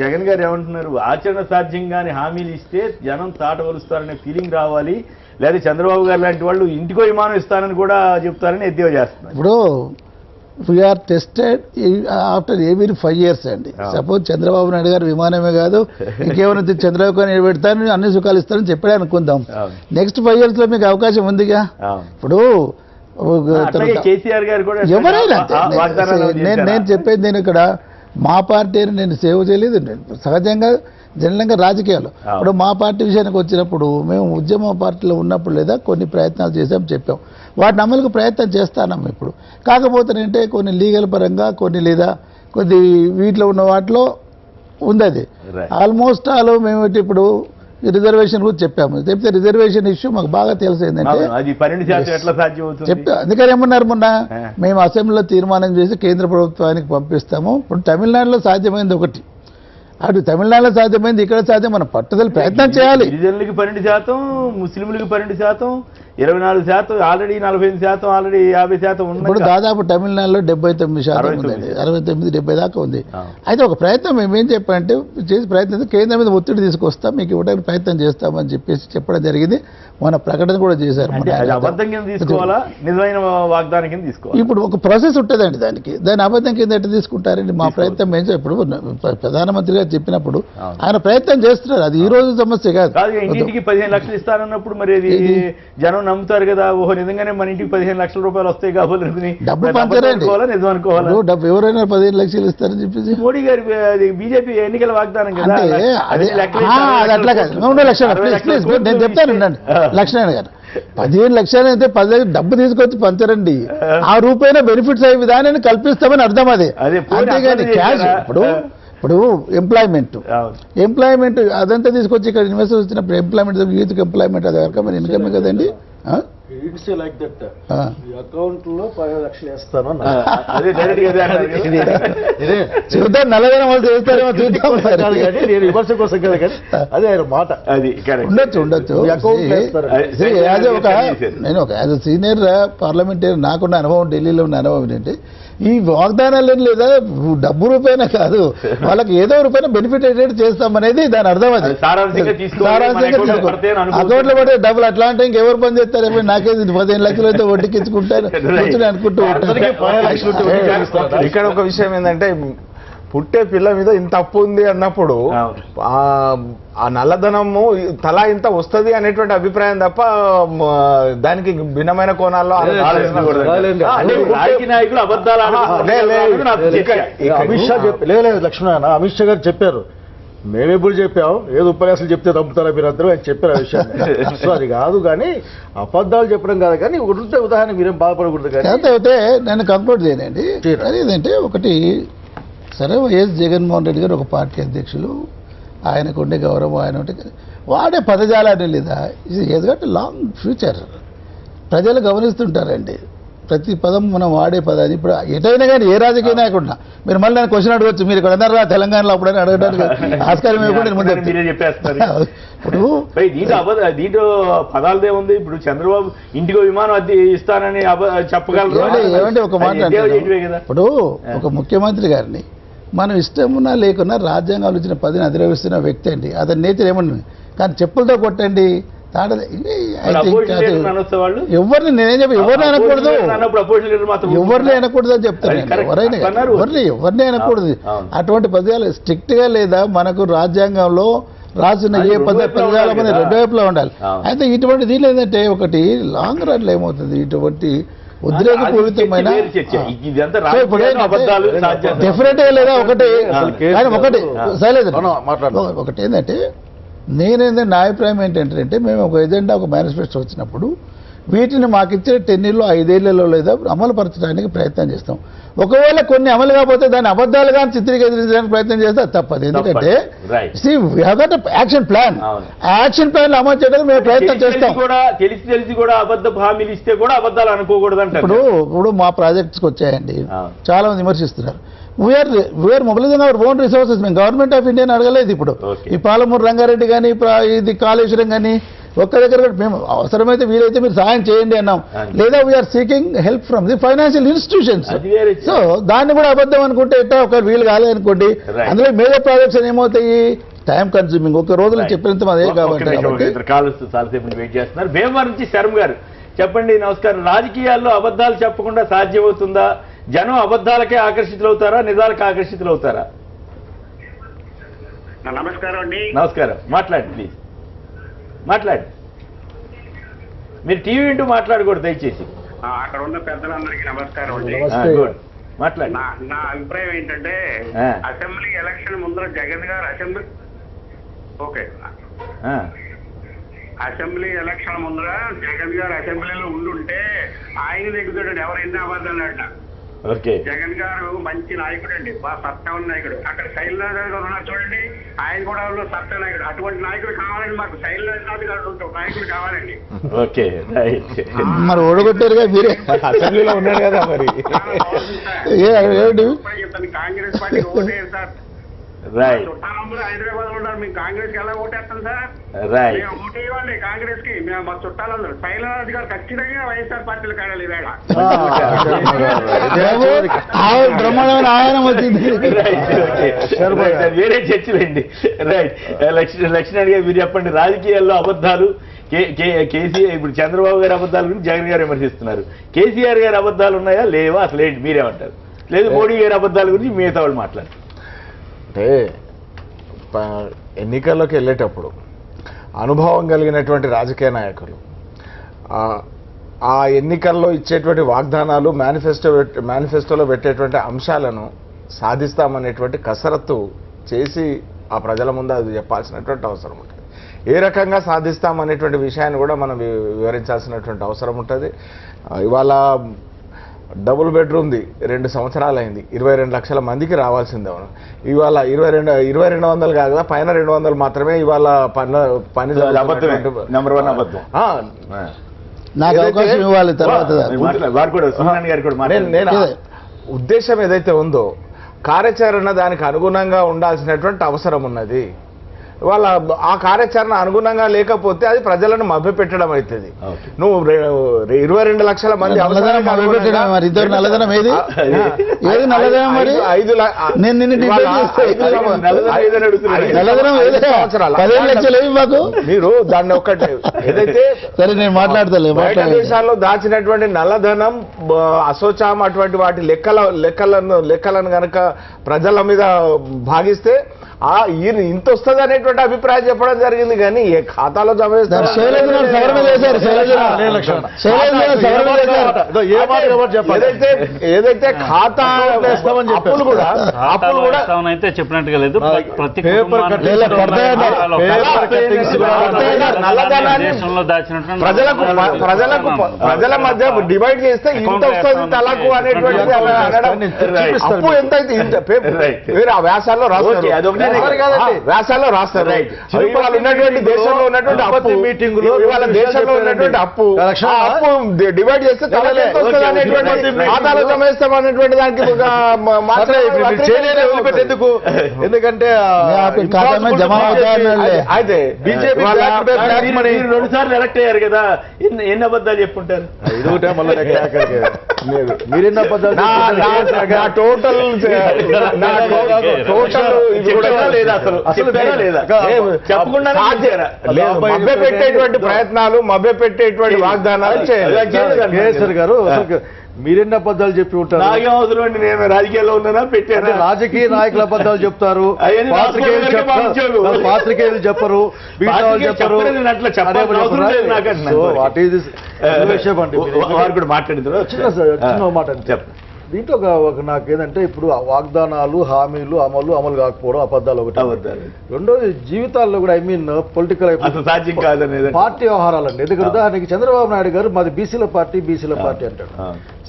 జగన్ గారు ఏమంటున్నారు, ఆచరణ సాధ్యంగానే హామీలు ఇస్తే జనం తాటవలుస్తారనే ఫీలింగ్ రావాలి, లేదా చంద్రబాబు గారు లాంటి వాళ్ళు ఇంటికో విమానం ఇస్తారని కూడా చెప్తారని ఎద్దేవా చేస్తున్నారు. ఇప్పుడు we are tested after every 5 years అండి. సపోజ్ చంద్రబాబు నాయుడు గారు విమానమే కాదు ఇంకేమైనా చంద్రబాబు గారు నిలబెడతారని అన్ని సుఖాలు ఇస్తారని చెప్పాడే అనుకుందాం. నెక్స్ట్ 5 years లో మీకు అవకాశం ఉందిగా. ఇప్పుడు కేసీఆర్ గారు కూడా ఎవరైనా నేను చెప్పేది, నేను ఇక్కడ మా పార్టీని నేను సేవ చేయలేదు. సహజంగా జనరల్గా రాజకీయాలు ఇప్పుడు మా పార్టీ విషయానికి వచ్చినప్పుడు మేము ఉద్యమ పార్టీలో ఉన్నప్పుడు లేదా కొన్ని ప్రయత్నాలు చేసాం, చెప్పాం, వాటిని అమలుకు ప్రయత్నం చేస్తాం. ఇప్పుడు కాకపోతే ఏంటంటే కొన్ని లీగల్ పరంగా కొన్ని లేదా కొద్ది వీటిలో ఉన్న వాటిలో ఉంది. అది ఆల్మోస్ట్ మేము ఇప్పుడు రిజర్వేషన్ గురించి చెప్పాము. చెప్తే రిజర్వేషన్ ఇష్యూ మాకు బాగా తెలుసు ఏంటంటే చెప్పా. అందుకని ఏమన్నారు మొన్న మేము అసెంబ్లీలో తీర్మానం చేసి కేంద్ర ప్రభుత్వానికి పంపిస్తాము. ఇప్పుడు తమిళనాడులో సాధ్యమైంది ఒకటి, అటు తమిళనాడులో సాధ్యమైంది, ఇక్కడ సాధ్యం, మనం పట్టుదల ప్రయత్నం చేయాలి. గిరిజనులకి 12%, ముస్లింలకు 12%, 24%, ఆల్రెడీ 45%, ఆల్రెడీ 50% ఉంది. ఇప్పుడు దాదాపు తమిళనాడులో 79% ఉందండి, 69-70 దాకా ఉంది. అయితే ఒక ప్రయత్నం మేమేం చెప్పాలంటే చేసి ప్రయత్నం కేంద్రం మీద ఒత్తిడి తీసుకొస్తాం, మీకు ఇవ్వడానికి ప్రయత్నం చేస్తామని చెప్పేసి చెప్పడం జరిగింది. మన ప్రకటన కూడా చేశారు. ఇప్పుడు ఒక ప్రాసెస్ ఉంటుందండి దాని అబద్ధం కింద ఎట్లా తీసుకుంటారండి. మా ప్రయత్నం ఏం ఇప్పుడు ప్రధానమంత్రి గారు చెప్పినప్పుడు ఆయన ప్రయత్నం చేస్తున్నారు, అది ఈ రోజు సమస్య కాదు. ఇంటికి 15 లక్షలు ఇస్తారన్నప్పుడు మరి జనం నమ్ముతారు కదా, ఓహో నిజంగానే మన ఇంటికి 15 లక్షల రూపాయలు వస్తాయి కాబట్టి డబ్బు పంచారండి, డబ్బు ఎవరైనా 15 లక్షలు ఇస్తారని చెప్పేసి మోడీ గారి బీజేపీ ఎన్నికల వాగ్దానం కదా. అది అట్లా కాదు, 2 లక్షలు నేను చెప్తాను లక్ష్మణ్ గారు. 15 లక్షలు అయితే 10 డబ్బు తీసుకొచ్చి పంచరండి, ఆ రూపాయన బెనిఫిట్స్ అయ్యే విధానాన్ని కల్పిస్తామని అర్థం. అదే అంతేగాని క్యాష్ ఇప్పుడు ఎంప్లాయ్మెంట్ అదంతా తీసుకొచ్చి ఇక్కడ ఇన్వెస్టర్ వచ్చినప్పుడు ఎంప్లాయ్మెంట్ యూత్కి ఎంప్లాయ్మెంట్ అది వరకు మరి ఇన్కమ్ కదండి. అకౌంట్ లో 10 లక్షలు వేస్తాను చూద్దాం, నల్లదనం వాళ్ళు చేస్తారేమో చూద్దాం. నేను విమర్శ కోసం కదా, కానీ అదే ఆయన మాట. ఉండొచ్చు. నేను ఒక యాజ్ అ సీనియర్ పార్లమెంటరీ నాకున్న అనుభవం, ఢిల్లీలో ఉన్న అనుభవం ఏంటంటే ఈ వాగ్దానాలు లేదా డబ్బు రూపాయన కాదు, వాళ్ళకి ఏదో రూపాయన బెనిఫిట్ అయ్యేటట్టు చేస్తామనేది దాని అర్థం. అది అకౌంట్లో పడే డబ్బులు అట్లా అంటే ఇంకెవరు పని చేస్తారేమో, నాకేది 15 లక్షలు అయితే వడ్డీకించుకుంటారు అనుకుంటూ ఉంటారు. ఇక్కడ ఒక విషయం ఏంటంటే పుట్టే పిల్ల మీద ఇంత అప్పు ఉంది అన్నప్పుడు ఆ నల్లధనము తలా ఇంత వస్తుంది అనేటువంటి అభిప్రాయం తప్ప దానికి భిన్నమైన కోణాల్లో అమిత్ షా లేదు లక్ష్మణ అమిత్ షా గారు చెప్పారు, మేమెప్పుడు చెప్పాం, ఏదో ఉపన్యాసాలు చెప్తే తప్పుతారా మీరు అందరూ అని చెప్పారు ఆ విషయాన్ని. సో అది కాదు, కానీ అబద్ధాలు చెప్పడం కాదు, కానీ ఒకటి ఉంటే ఉదాహరణ మీరేం బాధపడకూడదు. కానీ అయితే నేను కంక్లూడ్ చేయనండి, అదేంటంటే ఒకటి సరే వైఎస్ జగన్మోహన్ రెడ్డి గారు ఒక పార్టీ అధ్యక్షులు, ఆయనకు ఉండే గౌరవం, ఆయన ఉంటే వాడే పదజాలాన్ని లేదా ఇది గట్ లాంగ్ ఫ్యూచర్ ప్రజలు గమనిస్తుంటారండి. ప్రతి పదం మనం వాడే పదాన్ని ఇప్పుడు ఎటైనా కానీ ఏ రాజకీయ నాయకుడినా మీరు మళ్ళీ నేను క్వశ్చన్ అడగచ్చు, మీరు ఇక్కడ అన్నారా తెలంగాణలో అప్పుడైనా అడగడానికి ఆస్కారం ఇవ్వకుండా నేను ముందు మీరే చెప్పేస్తున్నారు. ఇప్పుడు దీంట్లో పదాలదే ఉంది. ఇప్పుడు చంద్రబాబు ఇంటికో విమానం అద్దె ఇస్తానని చెప్పగలరు. ఏమంటే ఒక మాట అంటే ఇప్పుడు ఒక ముఖ్యమంత్రి గారిని మనం ఇష్టమున్నా లేకున్నా రాజ్యాంగాలు ఇచ్చిన పదిని అధిరోహిస్తున్న వ్యక్తి అండి. అతని నేచర్ ఏమన్నా కానీ చెప్పులతో కొట్టండి ఎవరిని నేనేం చెప్పి ఎవరిని అనకూడదు, ఎవరిని అనకూడదు అని చెప్తాను. ఎవరిని అనకూడదు. అటువంటి పదాలు స్ట్రిక్ట్ గా లేదా మనకు రాజ్యాంగంలో రాసిన ఏ పదాల మీద రెండు వైపులా ఉండాలి. అయితే ఇటువంటి దీనిలో ఏంటంటే ఒకటి లాంగ్ రన్ లో ఏమవుతుంది, ఇటువంటి ఉద్రేకపూరితమైన డెఫినెట్ గా లేదా ఒకటి శైలేజ ఒకటి ఏంటంటే నేనేంటే నా అభిప్రాయం ఏంటంటే మేము ఒక ఎజెండా ఒక మేనిఫెస్టో వచ్చినప్పుడు వీటిని మాకు ఇచ్చిన 10 ఏళ్ళు 5 ఏళ్లలో లేదా అమలు పరచడానికి ప్రయత్నం చేస్తాం. ఒకవేళ కొన్ని అమలు కాకపోతే దాన్ని అబద్ధాలుగా చిత్రీకరించడానికి ప్రయత్నం చేస్తే తప్పదు. ఎందుకంటే యాక్షన్ ప్లాన్ అమలు చేయడానికి మేము ప్రయత్నం చేస్తాం. తెలిసి కూడా అబద్ధ హామీలు ఇస్తే కూడా అబద్ధాలు అనుకోకూడదు. ఇప్పుడు మా ప్రాజెక్ట్స్కి వచ్చాయండి, చాలా మంది విమర్శిస్తున్నారు. We are mobilising our own resources. మేము గవర్నమెంట్ ఆఫ్ ఇండియాని అడగలేదు. ఇప్పుడు ఈ పాలమూరు రంగారెడ్డి కానీ ఇది కాళేశ్వరం కానీ ఒక్క దగ్గర మేము అవసరమైతే వీలైతే మీరు సహాయం చేయండి అన్నాం. లేదా we are seeking help from the financial institutions. So దాన్ని కూడా అబద్ధం అనుకుంటే ఎట్టా ఒక వీలు కాలేదనుకోండి. అందులో మేజర్ ప్రాజెక్ట్స్ ఏమవుతాయి, టైం కన్స్యూమింగ్, ఒక రోజులో చెప్పినంత అదే కాబట్టి. వెయిట్ చేస్తున్నారు. భీమవరం నుంచి శర్మ గారు చెప్పండి. నమస్కారం. రాజకీయాల్లో అబద్ధాలు చెప్పకుండా సాధ్యమవుతుందా? జనం అబద్ధాలకే ఆకర్షితులవుతారా, నిజాలకు ఆకర్షితులవుతారా? నమస్కారం అండి. నమస్కారం. మాట్లాడండి ప్లీజ్, మాట్లాడండి. మీరు టీవీ వింటూ మాట్లాడకూడదు దయచేసి. అక్కడ ఉన్న పెద్దలందరికీ నమస్కారం అండి. మాట్లాడండి. నా అభిప్రాయం ఏంటంటే అసెంబ్లీ ఎలక్షన్ ముందర జగన్ గారు అసెంబ్లీ ఎలక్షన్ ముందర జగన్ గారు అసెంబ్లీలో ఉండుంటే ఆయన దిగుతాడు ఎవరు ఎన్ని అబద్ధాలు అంట. జగన్ గారు మంచి నాయకుడు అండి, బాగా సత్తా ఉన్న నాయకుడు. అక్కడ శైలనాథ్ గారు ఉన్నారు చూడండి, ఆయన కూడా సత్తా నాయకుడు. అటువంటి నాయకుడు కావాలండి మాకు. శైలనాథ్ గారు నాయకుడు కావాలండి. మరి ఓడగొట్టారుగా మీరే, అసెంబ్లీలో ఉన్నాడు కదా మరి. చెప్తాను, కాంగ్రెస్ పార్టీ ఓటేరు సార్. చుట్టాలందరూ హైదరాబాద్ లో ఉన్నారు, మేము కాంగ్రెస్ కి ఎలా ఓటేస్తాం సార్? ఓటు ఇవ్వండి కాంగ్రెస్ కి. మేము మా చుట్టాలందరూ శైలనాథ్ గారు ఖచ్చితంగా వైఎస్ఆర్ పార్టీలు కాడాలి వేళ. బ్రహ్మాండమైన ఆయన వచ్చింది. వేరే చర్చలండి. రైట్. లక్ష్మణ్ గారు మీరు చెప్పండి. రాజకీయాల్లో అబద్ధాలు కేసీఆర్, ఇప్పుడు చంద్రబాబు గారి అబద్ధాల గురించి జగన్ గారు విమర్శిస్తున్నారు. కేసీఆర్ గారి అబద్ధాలు ఉన్నాయా లేవా? అసలు ఏంటి మీరేమంటారు? లేదు మోడీ గారి అబద్ధాల గురించి మిగతా వాళ్ళు మాట్లాడారు. అంటే ఎన్నికల్లోకి వెళ్ళేటప్పుడు అనుభవం కలిగినటువంటి రాజకీయ నాయకులు ఆ ఎన్నికల్లో ఇచ్చేటువంటి వాగ్దానాలు మేనిఫెస్టోలో పెట్టేటువంటి అంశాలను సాధిస్తామనేటువంటి కసరత్తు చేసి ఆ ప్రజల ముందు అది చెప్పాల్సినటువంటి అవసరం ఉంటుంది. ఏ రకంగా సాధిస్తామనేటువంటి విషయాన్ని కూడా మనం వివరించాల్సినటువంటి అవసరం ఉంటుంది. ఇవాళ డబుల్ బెడ్రూమ్ది 2 సంవత్సరాలు అయింది, 22 లక్షల మందికి రావాల్సిందే. ఇవాళ 2200 కాదు కదా, పైన 200 మాత్రమే ఇవాళ పని. నాకు అవకాశం ఇవ్వాలి తర్వాత. నేను ఉద్దేశం ఏదైతే ఉందో కార్యాచరణ దానికి అనుగుణంగా ఉండాల్సినటువంటి అవసరం ఉన్నది. వాళ్ళ ఆ కార్యాచరణ అనుగుణంగా లేకపోతే అది ప్రజలను మభ్యపెట్టడం అవుతుంది. నువ్వు 22 లక్షల మంది మీరు దాన్ని ఒక్కటే ఏదైతే బయట దేశాల్లో దాచినటువంటి నల్లధనం, అశోచాం అటువంటి వాటి లెక్కలను కనుక ప్రజల మీద భాగిస్తే ఇంత వస్తుంది అనేటువంటి అభిప్రాయం చెప్పడం జరిగింది. కానీ ఏ ఖాతాలో జమ ఏదైతే ఖాతా అప్పులు కూడా అయితే చెప్పినట్టుగా లేదు. ప్రజల మధ్య డివైడ్ చేస్తే ఇంత వస్తుంది తలకు అనేటువంటిది అప్పు ఎంత అయితే వేరే ఆ వ్యాసాల్లో రాస్తారు. రాష్ట్రాల్లో రాస్తారు. ఇవాళ ఉన్నటువంటి దేశంలో ఉన్నటువంటి అప్పు మీటింగులో ఇవాళ దేశంలో ఉన్నటువంటి అప్పు డివైడ్ చేస్తే ఖాతాలో జమేస్తాం అనేటువంటి దానికి ఎందుకు? ఎందుకంటే అయితే బీజేపీ 2 సార్లు ఎలక్ట్ అయ్యారు కదా, ఎన్ని అబద్ధాలు చెప్పుంటారు? మీరెన్ని అబద్ధాలు టోటల్ పెట్టేటువంటి ప్రయత్నాలు, మభ్య పెట్టేటువంటి వాగ్దానాలు కేసీఆర్ గారు మీరెన్ని అబద్ధాలు చెప్పి ఉంటారు? నాకేం అవసరం అండి, నేను రాజకీయాల్లో ఉన్నానా పెట్టాను. రాజకీయ నాయకుల అబద్ధాలు చెప్తారు, పాత్రికేయులు చెప్పరు, చెప్పరు. వాట్ ఈస్ దిస్ విషయం అండి? వారు కూడా మాట్లాడిన చిన్న మాట చెప్పండి. దీంట్లో ఒక నాకేంటంటే ఇప్పుడు వాగ్దానాలు, హామీలు అమలు కాకపోవడం అబద్ధాలు ఒకటి. రెండోది జీవితాల్లో కూడా పొలిటికల్ సాధ్యం కాదనేది పార్టీ వ్యవహారాలండి. ఎందుకంటే ఉదాహరణకి చంద్రబాబు నాయుడు గారు మాది బీసీల పార్టీ అంటాడు.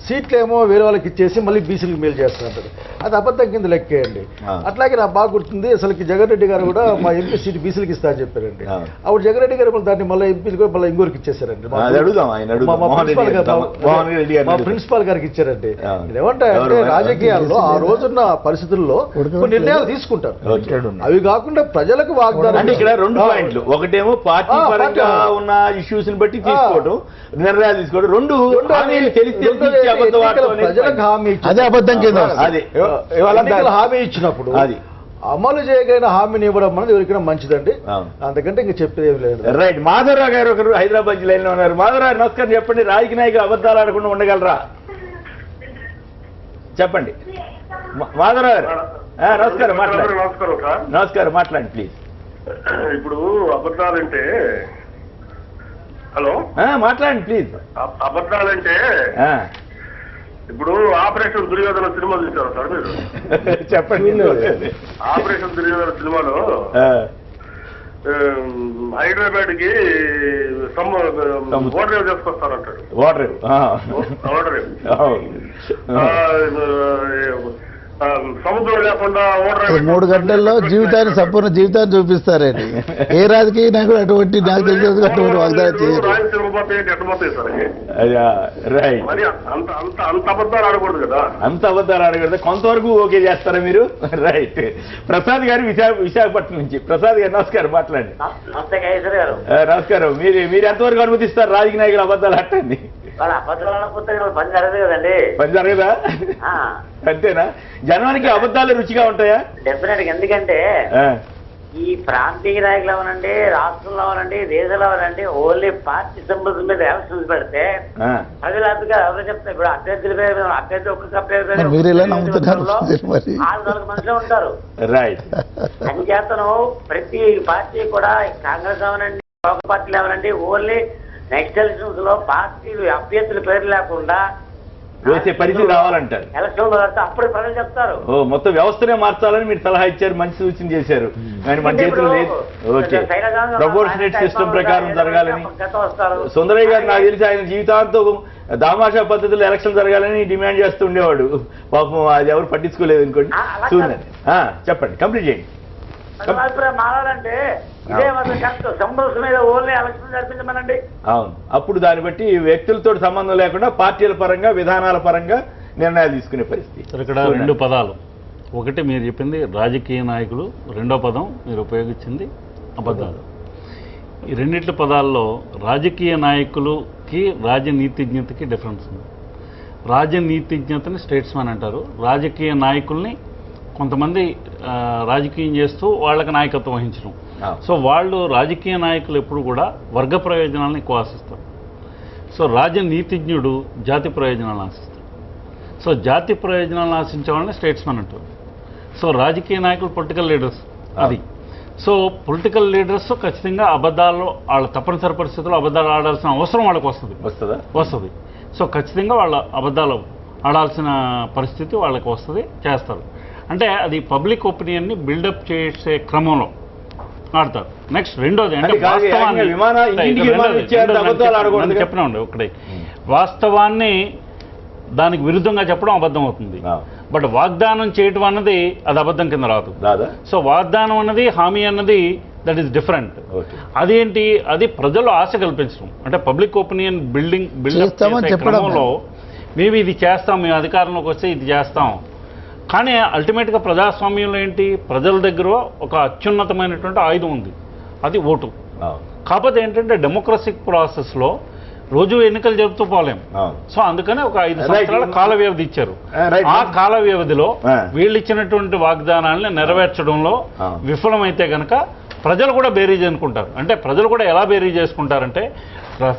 సీట్లు ఏమో వేరే వాళ్ళకి ఇచ్చేసి మళ్ళీ బీసీలకు మేలు చేస్తుంటారు. అది అబద్ధం కింద లెక్కేయండి. అట్లాగే నాకు బాగా గుర్తుంది, అసలుకి జగన్ రెడ్డి గారు కూడా మా ఎంపీ సీట్ బీసీలకు ఇస్తా అని చెప్పారండి. అప్పుడు జగన్ రెడ్డి గారు దాన్ని మళ్ళీ ఎంపీలు కూడా మళ్ళీ ఇంకోరికి ఇచ్చేసారండి. మా ప్రిన్సిపాల్ గారికి ఇచ్చారండి. ఏమంటాయంటే రాజకీయాల్లో ఆ రోజున్న పరిస్థితుల్లో కొన్ని నిర్ణయాలు తీసుకుంటారు. అవి కాకుండా ప్రజలకు వాగ్దానం. అంటే ఇక్కడ 2 పాయింట్లు, ఒకటేమో పార్టీ పరంగా ఉన్న ఇష్యూస్ ని బట్టి తీసుకోవడం, నిర్ణయాలు తీసుకోవడం. 2 ప్రజలకు హామీ అదే అబద్ధం కింద హామీ ఇచ్చినప్పుడు అది అమలు చేయగలిగిన హామీని ఇవ్వడం అనేది ఎవరికైనా మంచిదండి. అంతకంటే ఇంక చెప్పేది ఏం లేదు. రైట్. మాధవరావు గారు ఒకరు హైదరాబాద్ లైన్ లో ఉన్నారు. మాధవరావు నమస్కారం చెప్పండి. రాజకీయ నాయకులు అబద్ధాలు ఆడకుండా ఉండగలరా? చెప్పండి మాధవరావు గారు. నమస్కారం, మాట్లాడండి. నమస్కారం, మాట్లాడండి ప్లీజ్. ఇప్పుడు అబద్ధాలంటే, హలో మాట్లాడండి ప్లీజ్. అబద్ధాలంటే ఇప్పుడు ఆపరేషన్ దుర్యోధన సినిమా చూసారు సార్ మీరు? చెప్పండి. ఆపరేషన్ దుర్యోధన సినిమాలో హైదరాబాద్ కి ఓడరేవు చేసుకొస్తారంటాడు. ఓడరేవు సముద్రం లేకుండా 3 గంటల్లో సంపూర్ణ జీవితాన్ని చూపిస్తారండి. ఏ రాజకీయ నాయకుడు అటువంటి నాకు తెలిసి అటువంటి వాగ్దానం చేయరు. అంత అబద్ధాలు ఆడకూడదు కదా. అంత అబద్ధాలు ఆడకూడదు. కొంతవరకు ఓకే చేస్తారా మీరు? రైట్. ప్రసాద్ గారు విశాఖపట్నం నుంచి. ప్రసాద్ గారు నమస్కారం, మాట్లాడండి. నమస్కారం. మీరు ఎంతవరకు అనుమతిస్తారు రాజకీయ నాయకులు అబద్ధాలు ఆడటండి? పని జరగదు కదండి. పని జరగదా? అంతేనా? జనానికి అబద్ధాలు రుచిగా ఉంటాయా? డెఫినెట్ గా. ఎందుకంటే ఈ ప్రాంతీయ నాయకులు అవనండి, రాష్ట్రంలో అవనండి, దేశంలో అవనండి, ఓన్లీ పార్టీ సింబల్స్ మీద ఎలక్షన్స్ పెడితే ప్రజలు అదిగా ఎవరు చెప్తారు? ఇప్పుడు అభ్యర్థి ఒక్కొక్క అభ్యర్థి 4 మందిలో ఉంటారు. రైట్. అంచేతను ప్రతి పార్టీ కూడా కాంగ్రెస్ అవనండి, పార్టీలు అవనండి, ఓన్లీ నెక్స్ట్ ఎలక్షన్స్ లో పార్టీలు అభ్యర్థుల పేరు లేకుండా వేసే పరిస్థితి రావాలంటారు. ఎలక్షన్ లో అప్పుడు ప్రజలు చెప్తారు. మొత్తం వ్యవస్థనే మార్చాలని మీరు సలహా ఇచ్చారు, మంచి సూచన చేశారు. కానీ మన చేతులు లేదు. ఓకే, ప్రపోర్షనేట్ సిస్టమ్ ప్రకారం జరగాలని. సుందరయ్య గారు నాకు తెలిసి ఆయన జీవితాంతం దామాషా పద్ధతిలో ఎలక్షన్ జరగాలని డిమాండ్ చేస్తూ ఉండేవాడు. పాపం అది ఎవరు పట్టించుకోలేదు అనుకోండి. చెప్పండి, కంప్లీట్ చేయండి. అభిప్రాయం మారాలంటే ఇదే కరెక్ట్. సింబల్స్ మీద ఓన్లీ ఎలక్షన్ జరిపించమనండి. అవును. అప్పుడు దాన్ని బట్టి వ్యక్తులతో సంబంధం లేకుండా పార్టీల పరంగా, విధానాల పరంగా నిర్ణయాలు తీసుకునే పరిస్థితి. ఇక్కడ 2 పదాలు. ఒకటి మీరు చెప్పింది రాజకీయ నాయకులు, రెండో పదం మీరు ఉపయోగించింది అబద్ధాలు. ఈ రెండిట్ల పదాల్లో రాజకీయ నాయకులకి రాజనీతిజ్ఞతకి డిఫరెన్స్ ఉంది. రాజనీతిజ్ఞతని స్టేట్స్మెన్ అంటారు. రాజకీయ నాయకుల్ని కొంతమంది రాజకీయం చేస్తూ వాళ్ళకి నాయకత్వం వహించడం. సో వాళ్ళు రాజకీయ నాయకులు ఎప్పుడు కూడా వర్గ ప్రయోజనాలను ఎక్కువ ఆశిస్తారు. సో రాజనీతిజ్ఞుడు జాతి ప్రయోజనాలను ఆశిస్తాడు. సో జాతి ప్రయోజనాలను ఆశించే వాళ్ళని స్టేట్స్మెన్ అంటారు. సో రాజకీయ నాయకులు పొలిటికల్ లీడర్స్. అది సో పొలిటికల్ లీడర్స్ ఖచ్చితంగా అబద్ధాలు, వాళ్ళ తప్పనిసరి పరిస్థితుల్లో అబద్ధాలు ఆడాల్సిన అవసరం వాళ్ళకి వస్తుంది. సో ఖచ్చితంగా వాళ్ళ అబద్ధాలు ఆడాల్సిన పరిస్థితి వాళ్ళకి వస్తుంది, చేస్తారు. అంటే అది పబ్లిక్ ఒపీనియన్ని బిల్డప్ చేసే క్రమంలో ఆడతారు. నెక్స్ట్ రెండోది అంటే చెప్పినండి ఒకటి వాస్తవాన్ని దానికి విరుద్ధంగా చెప్పడం అబద్ధం అవుతుంది. బట్ వాగ్దానం చేయటం అన్నది అది అబద్ధం కింద రాదు. సో వాగ్దానం అన్నది, హామీ అన్నది దట్ ఈస్ డిఫరెంట్. అదేంటి, అది ప్రజలు ఆశ కల్పించడం, అంటే పబ్లిక్ ఒపీనియన్ బిల్డప్ చేసే క్రమంలో మేము ఇది చేస్తాం, మేము అధికారంలోకి వస్తే ఇది చేస్తాం. కానీ అల్టిమేట్గా ప్రజాస్వామ్యంలో ఏంటి, ప్రజల దగ్గర ఒక అత్యున్నతమైనటువంటి ఆయుధం ఉంది, అది ఓటు. కాకపోతే ఏంటంటే డెమోక్రసిక్ ప్రాసెస్లో రోజు ఎన్నికలు జరుపుతూ పోలేం. సో అందుకనే ఒక 5 సంవత్సరాల కాల వ్యవధి ఇచ్చారు. ఆ కాల వ్యవధిలో వీళ్ళు ఇచ్చినటువంటి వాగ్దానాలను నెరవేర్చడంలో విఫలమైతే కనుక ప్రజలు కూడా బేరీజ్ అనుకుంటారు. అంటే ప్రజలు కూడా ఎలా బేరీజ్ చేసుకుంటారంటే,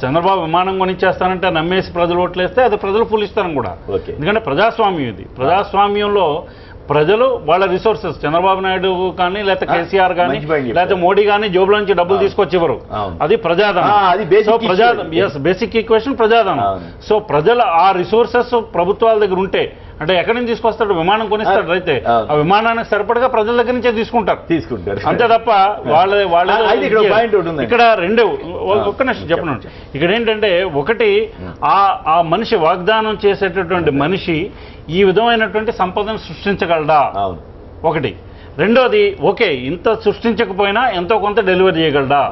చంద్రబాబు విమానం కొనిచ్చేస్తానంటే నమ్మేసి ప్రజలు ఓట్లేస్తే అది ప్రజలు పూలిస్తారని కూడా. ఎందుకంటే ప్రజాస్వామ్యం ఇది. ప్రజాస్వామ్యంలో ప్రజలు వాళ్ళ రిసోర్సెస్, చంద్రబాబు నాయుడు కానీ లేకపోతే కేసీఆర్ కానీ లేకపోతే మోడీ కానీ జోబులో నుంచి డబ్బులు తీసుకొచ్చి ఇవ్వరు. అది ప్రజాధనం. బేసిక్ ఈక్వేషన్ ప్రజాధనం. సో ప్రజల ఆ రిసోర్సెస్ ప్రభుత్వాల దగ్గర ఉంటే, అంటే ఎక్కడి నుంచి తీసుకొస్తాడు, విమానం కొనిస్తాడు అయితే ఆ విమానానికి సరిపడగా ప్రజల దగ్గర నుంచే తీసుకుంటారు అంతే తప్ప వాళ్ళ ఇక్కడ రెండే. ఒక్క నిమిషం చెప్పను. ఇక్కడ ఏంటంటే, ఒకటి ఆ మనిషి వాగ్దానం చేసేటటువంటి మనిషి ఈ విధమైనటువంటి సంపదను సృష్టించగలడా ఒకటి. రెండోది, ఓకే ఇంత సృష్టించకపోయినా ఎంతో కొంత డెలివరీ చేయగలడా,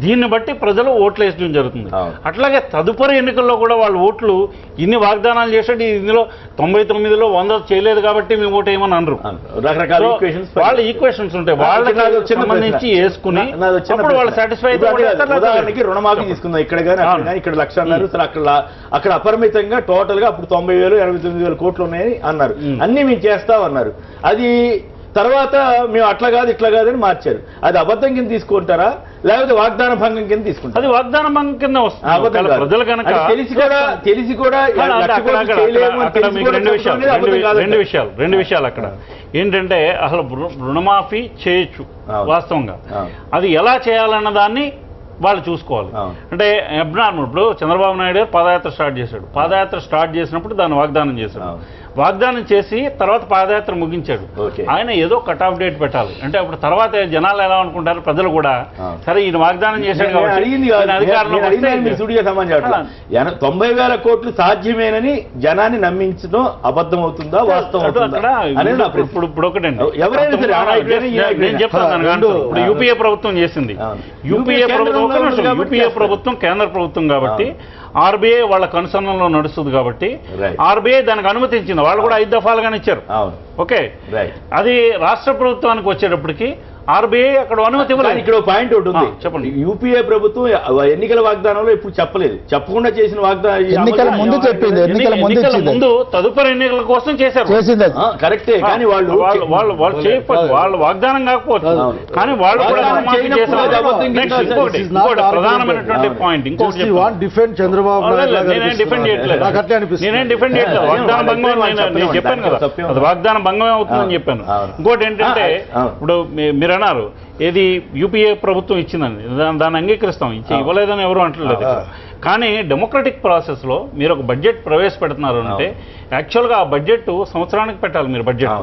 దీన్ని బట్టి ప్రజలు ఓట్లు వేయడం జరుగుతుంది. అట్లాగే తదుపరి ఎన్నికల్లో కూడా వాళ్ళ ఓట్లు ఇన్ని వాగ్దానాలు చేసాడు, ఇందులో 99లో 100 చేయలేదు కాబట్టి మేము ఓటు వేయమని అనరు. రకరకాల వాళ్ళ ఈక్వేషన్స్ ఉంటాయి, వాళ్ళకి సంబంధించి వేసుకుని అప్పుడు వాళ్ళు సాటిస్ఫై అయితే. ఉదాహరణకి రుణమాఫీ తీసుకుందాం, ఇక్కడ కానీ ఇక్కడ 1,00,000 అన్నారు, అక్కడ అపరిమితంగా టోటల్ గా అప్పుడు 90,000 89,000 కోట్లు ఉన్నాయని అన్నారు. అన్ని మేము చేస్తామన్నారు. అది తర్వాత మేము అట్లా కాదు ఇట్లా కాదని మార్చారు. అది అబద్ధం కింద తీసుకుంటారా లేకపోతే వాగ్దాన భంగం కింద తీసుకుంటారు? అది వాగ్దాన భంగం కింద వస్తుంది. ప్రజలు కనుక తెలిసి కూడా రెండు విషయాలు అక్కడ ఏంటంటే, అసలు రుణమాఫీ చేయొచ్చు వాస్తవంగా, అది ఎలా చేయాలన్న దాన్ని వాళ్ళు చూసుకోవాలి. అంటే అబ్నార్మల్. ఇప్పుడు చంద్రబాబు నాయుడు గారు పాదయాత్ర స్టార్ట్ చేశాడు. పాదయాత్ర స్టార్ట్ చేసినప్పుడు దాన్ని వాగ్దానం చేశాడు. వాగ్దానం చేసి తర్వాత పాదయాత్ర ముగించాడు. ఆయన ఏదో కట్ ఆఫ్ డేట్ పెట్టాలి. అంటే అప్పుడు తర్వాత జనాలు ఎలా అనుకుంటారు, ప్రజలు కూడా సరే ఈయన వాగ్దానం చేశాడు కాబట్టి 90,000 కోట్లు సాధ్యమేనని జనాన్ని నమ్మించడం అబద్ధం అవుతుందా వాస్తవం అవుతుందా? ఇప్పుడు ఒకటండి, నేను చెప్తాను. ఇప్పుడు యూపీఏ ప్రభుత్వం చేసింది. యూపీఏ ప్రభుత్వం కేంద్ర ప్రభుత్వం కాబట్టి ఆర్బీఐ వాళ్ళ కన్సర్న్లో నడుస్తుంది కాబట్టి ఆర్బీఐ దానికి అనుమతించింది. వాళ్ళు కూడా 5 దఫాలుగానే ఇచ్చారు. ఓకే, అది రాష్ట్ర ప్రభుత్వానికి వచ్చేటప్పటికి ఆర్బీఐ అక్కడ అనుమతి ఇవ్వలేదు. ఇక్కడ పాయింట్ ఒకటి ఉంది, చెప్పండి. యూపీఏ ప్రభుత్వం ఎన్నికల వాగ్దానంలో ఇప్పుడు చెప్పలేదు, చెప్పకుండా చేసిన వాగ్దానం ఎన్నికల ముందు చెప్పింది. ఎన్నికల ముందు తదుపరి ఎన్నికల కోసం చేశారు. కరెక్టే, కానీ వాళ్ళు వాళ్ళ వాగ్దానం కాకపోవచ్చు, కానీ వాళ్ళు కూడా ప్రధానమైనటువంటి పాయింట్ ఇంకోటి డిఫెండ్ చంద్రబాబు నేనేం డిఫెండ్ చేయట్లేదు. వాగ్దాన భంగం నేను చెప్పాను కదా, అది వాగ్దాన భంగమే అవుతుందని చెప్పాను. ఇంకోటి ఏంటంటే, ఇప్పుడు మీరు అన్నారు ఏది యూపీఏ ప్రభుత్వం ఇచ్చిందని, దాన్ని అంగీకరిస్తాం, ఇవ్వలేదని ఎవరు అంటలేదు. కానీ డెమోక్రటిక్ ప్రాసెస్లో మీరు ఒక బడ్జెట్ ప్రవేశపెడుతున్నారు అంటే యాక్చువల్గా ఆ బడ్జెట్ సంవత్సరానికి పెట్టాలి మీరు బడ్జెట్.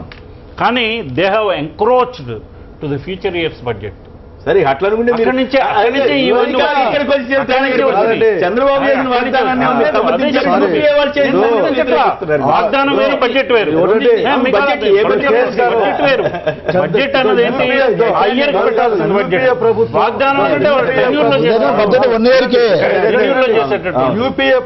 కానీ they have encroached to the future years budget. సరే అట్లా చంద్రబాబు వాగ్దానం వేరు, బడ్జెట్ వేరు. బడ్జెట్ అన్నది ఏంటి, వాగ్దానం అంటే బడ్జెట్ 1 ఇయర్ బడ్జెట్. యూపీఏ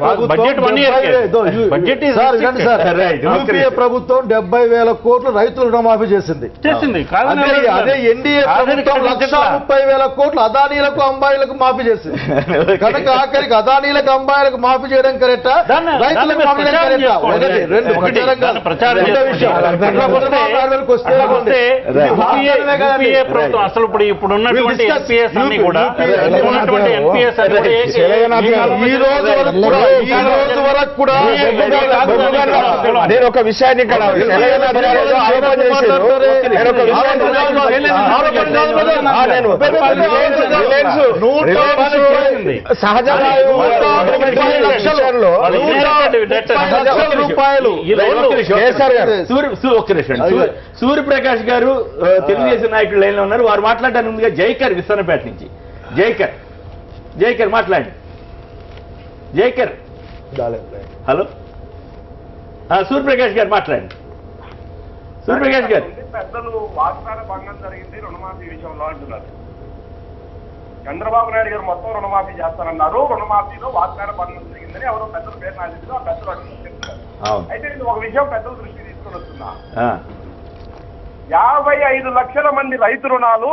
ప్రభుత్వం 70,000 కోట్లు రైతులు రుణమాఫీ చేసింది. అదే ఎన్డీఏ ప్రభుత్వం 1,30,000 కోట్లు అదానీలకు అంబాయిలకు మాఫీ చేసింది. కనుక ఆఖరికి అదానీలకు అంబాయిలకు మాఫీ చేయడం కరెక్టా, రైతులకు మాఫీ చేయడం కరెక్టా? అసలు ఇప్పుడు ఉన్నటువంటి ఎన్పిఎస్ అన్ని కూడా ఈ రోజు వరకు కూడా నేను ఒక విషయాన్ని ఇక్కడ సూర్యప్రకాష్ గారు తెలుగుదేశం నాయకులు లైన్ లో ఉన్నారు, వారు మాట్లాడడానికి ముందుగా జైకర్ విస్తరణపేట నుంచి జైకర్ మాట్లాడండి. జైకర్, హలో, సూర్యప్రకాష్ గారు మాట్లాడండి. సూర్యప్రకాష్ గారు. పెద్దలు వాగ్దాన భంగం జరిగింది రుణమాఫీ విషయంలో అంటున్నారు. చంద్రబాబు నాయుడు గారు మొత్తం రుణమాఫీ చేస్తారన్నారు. రుణమాఫీలో వాగ్దాన భంగం జరిగిందని ఎవరో పెద్దల పేరు నాకు తెలియదు, ఆ పెద్దలు అడుగుతున్నారు చెప్తున్నారు. అయితే ఇది ఒక విషయం పెద్దల దృష్టి తీసుకొని వస్తున్నా. 55 లక్షల మంది రైతు రుణాలు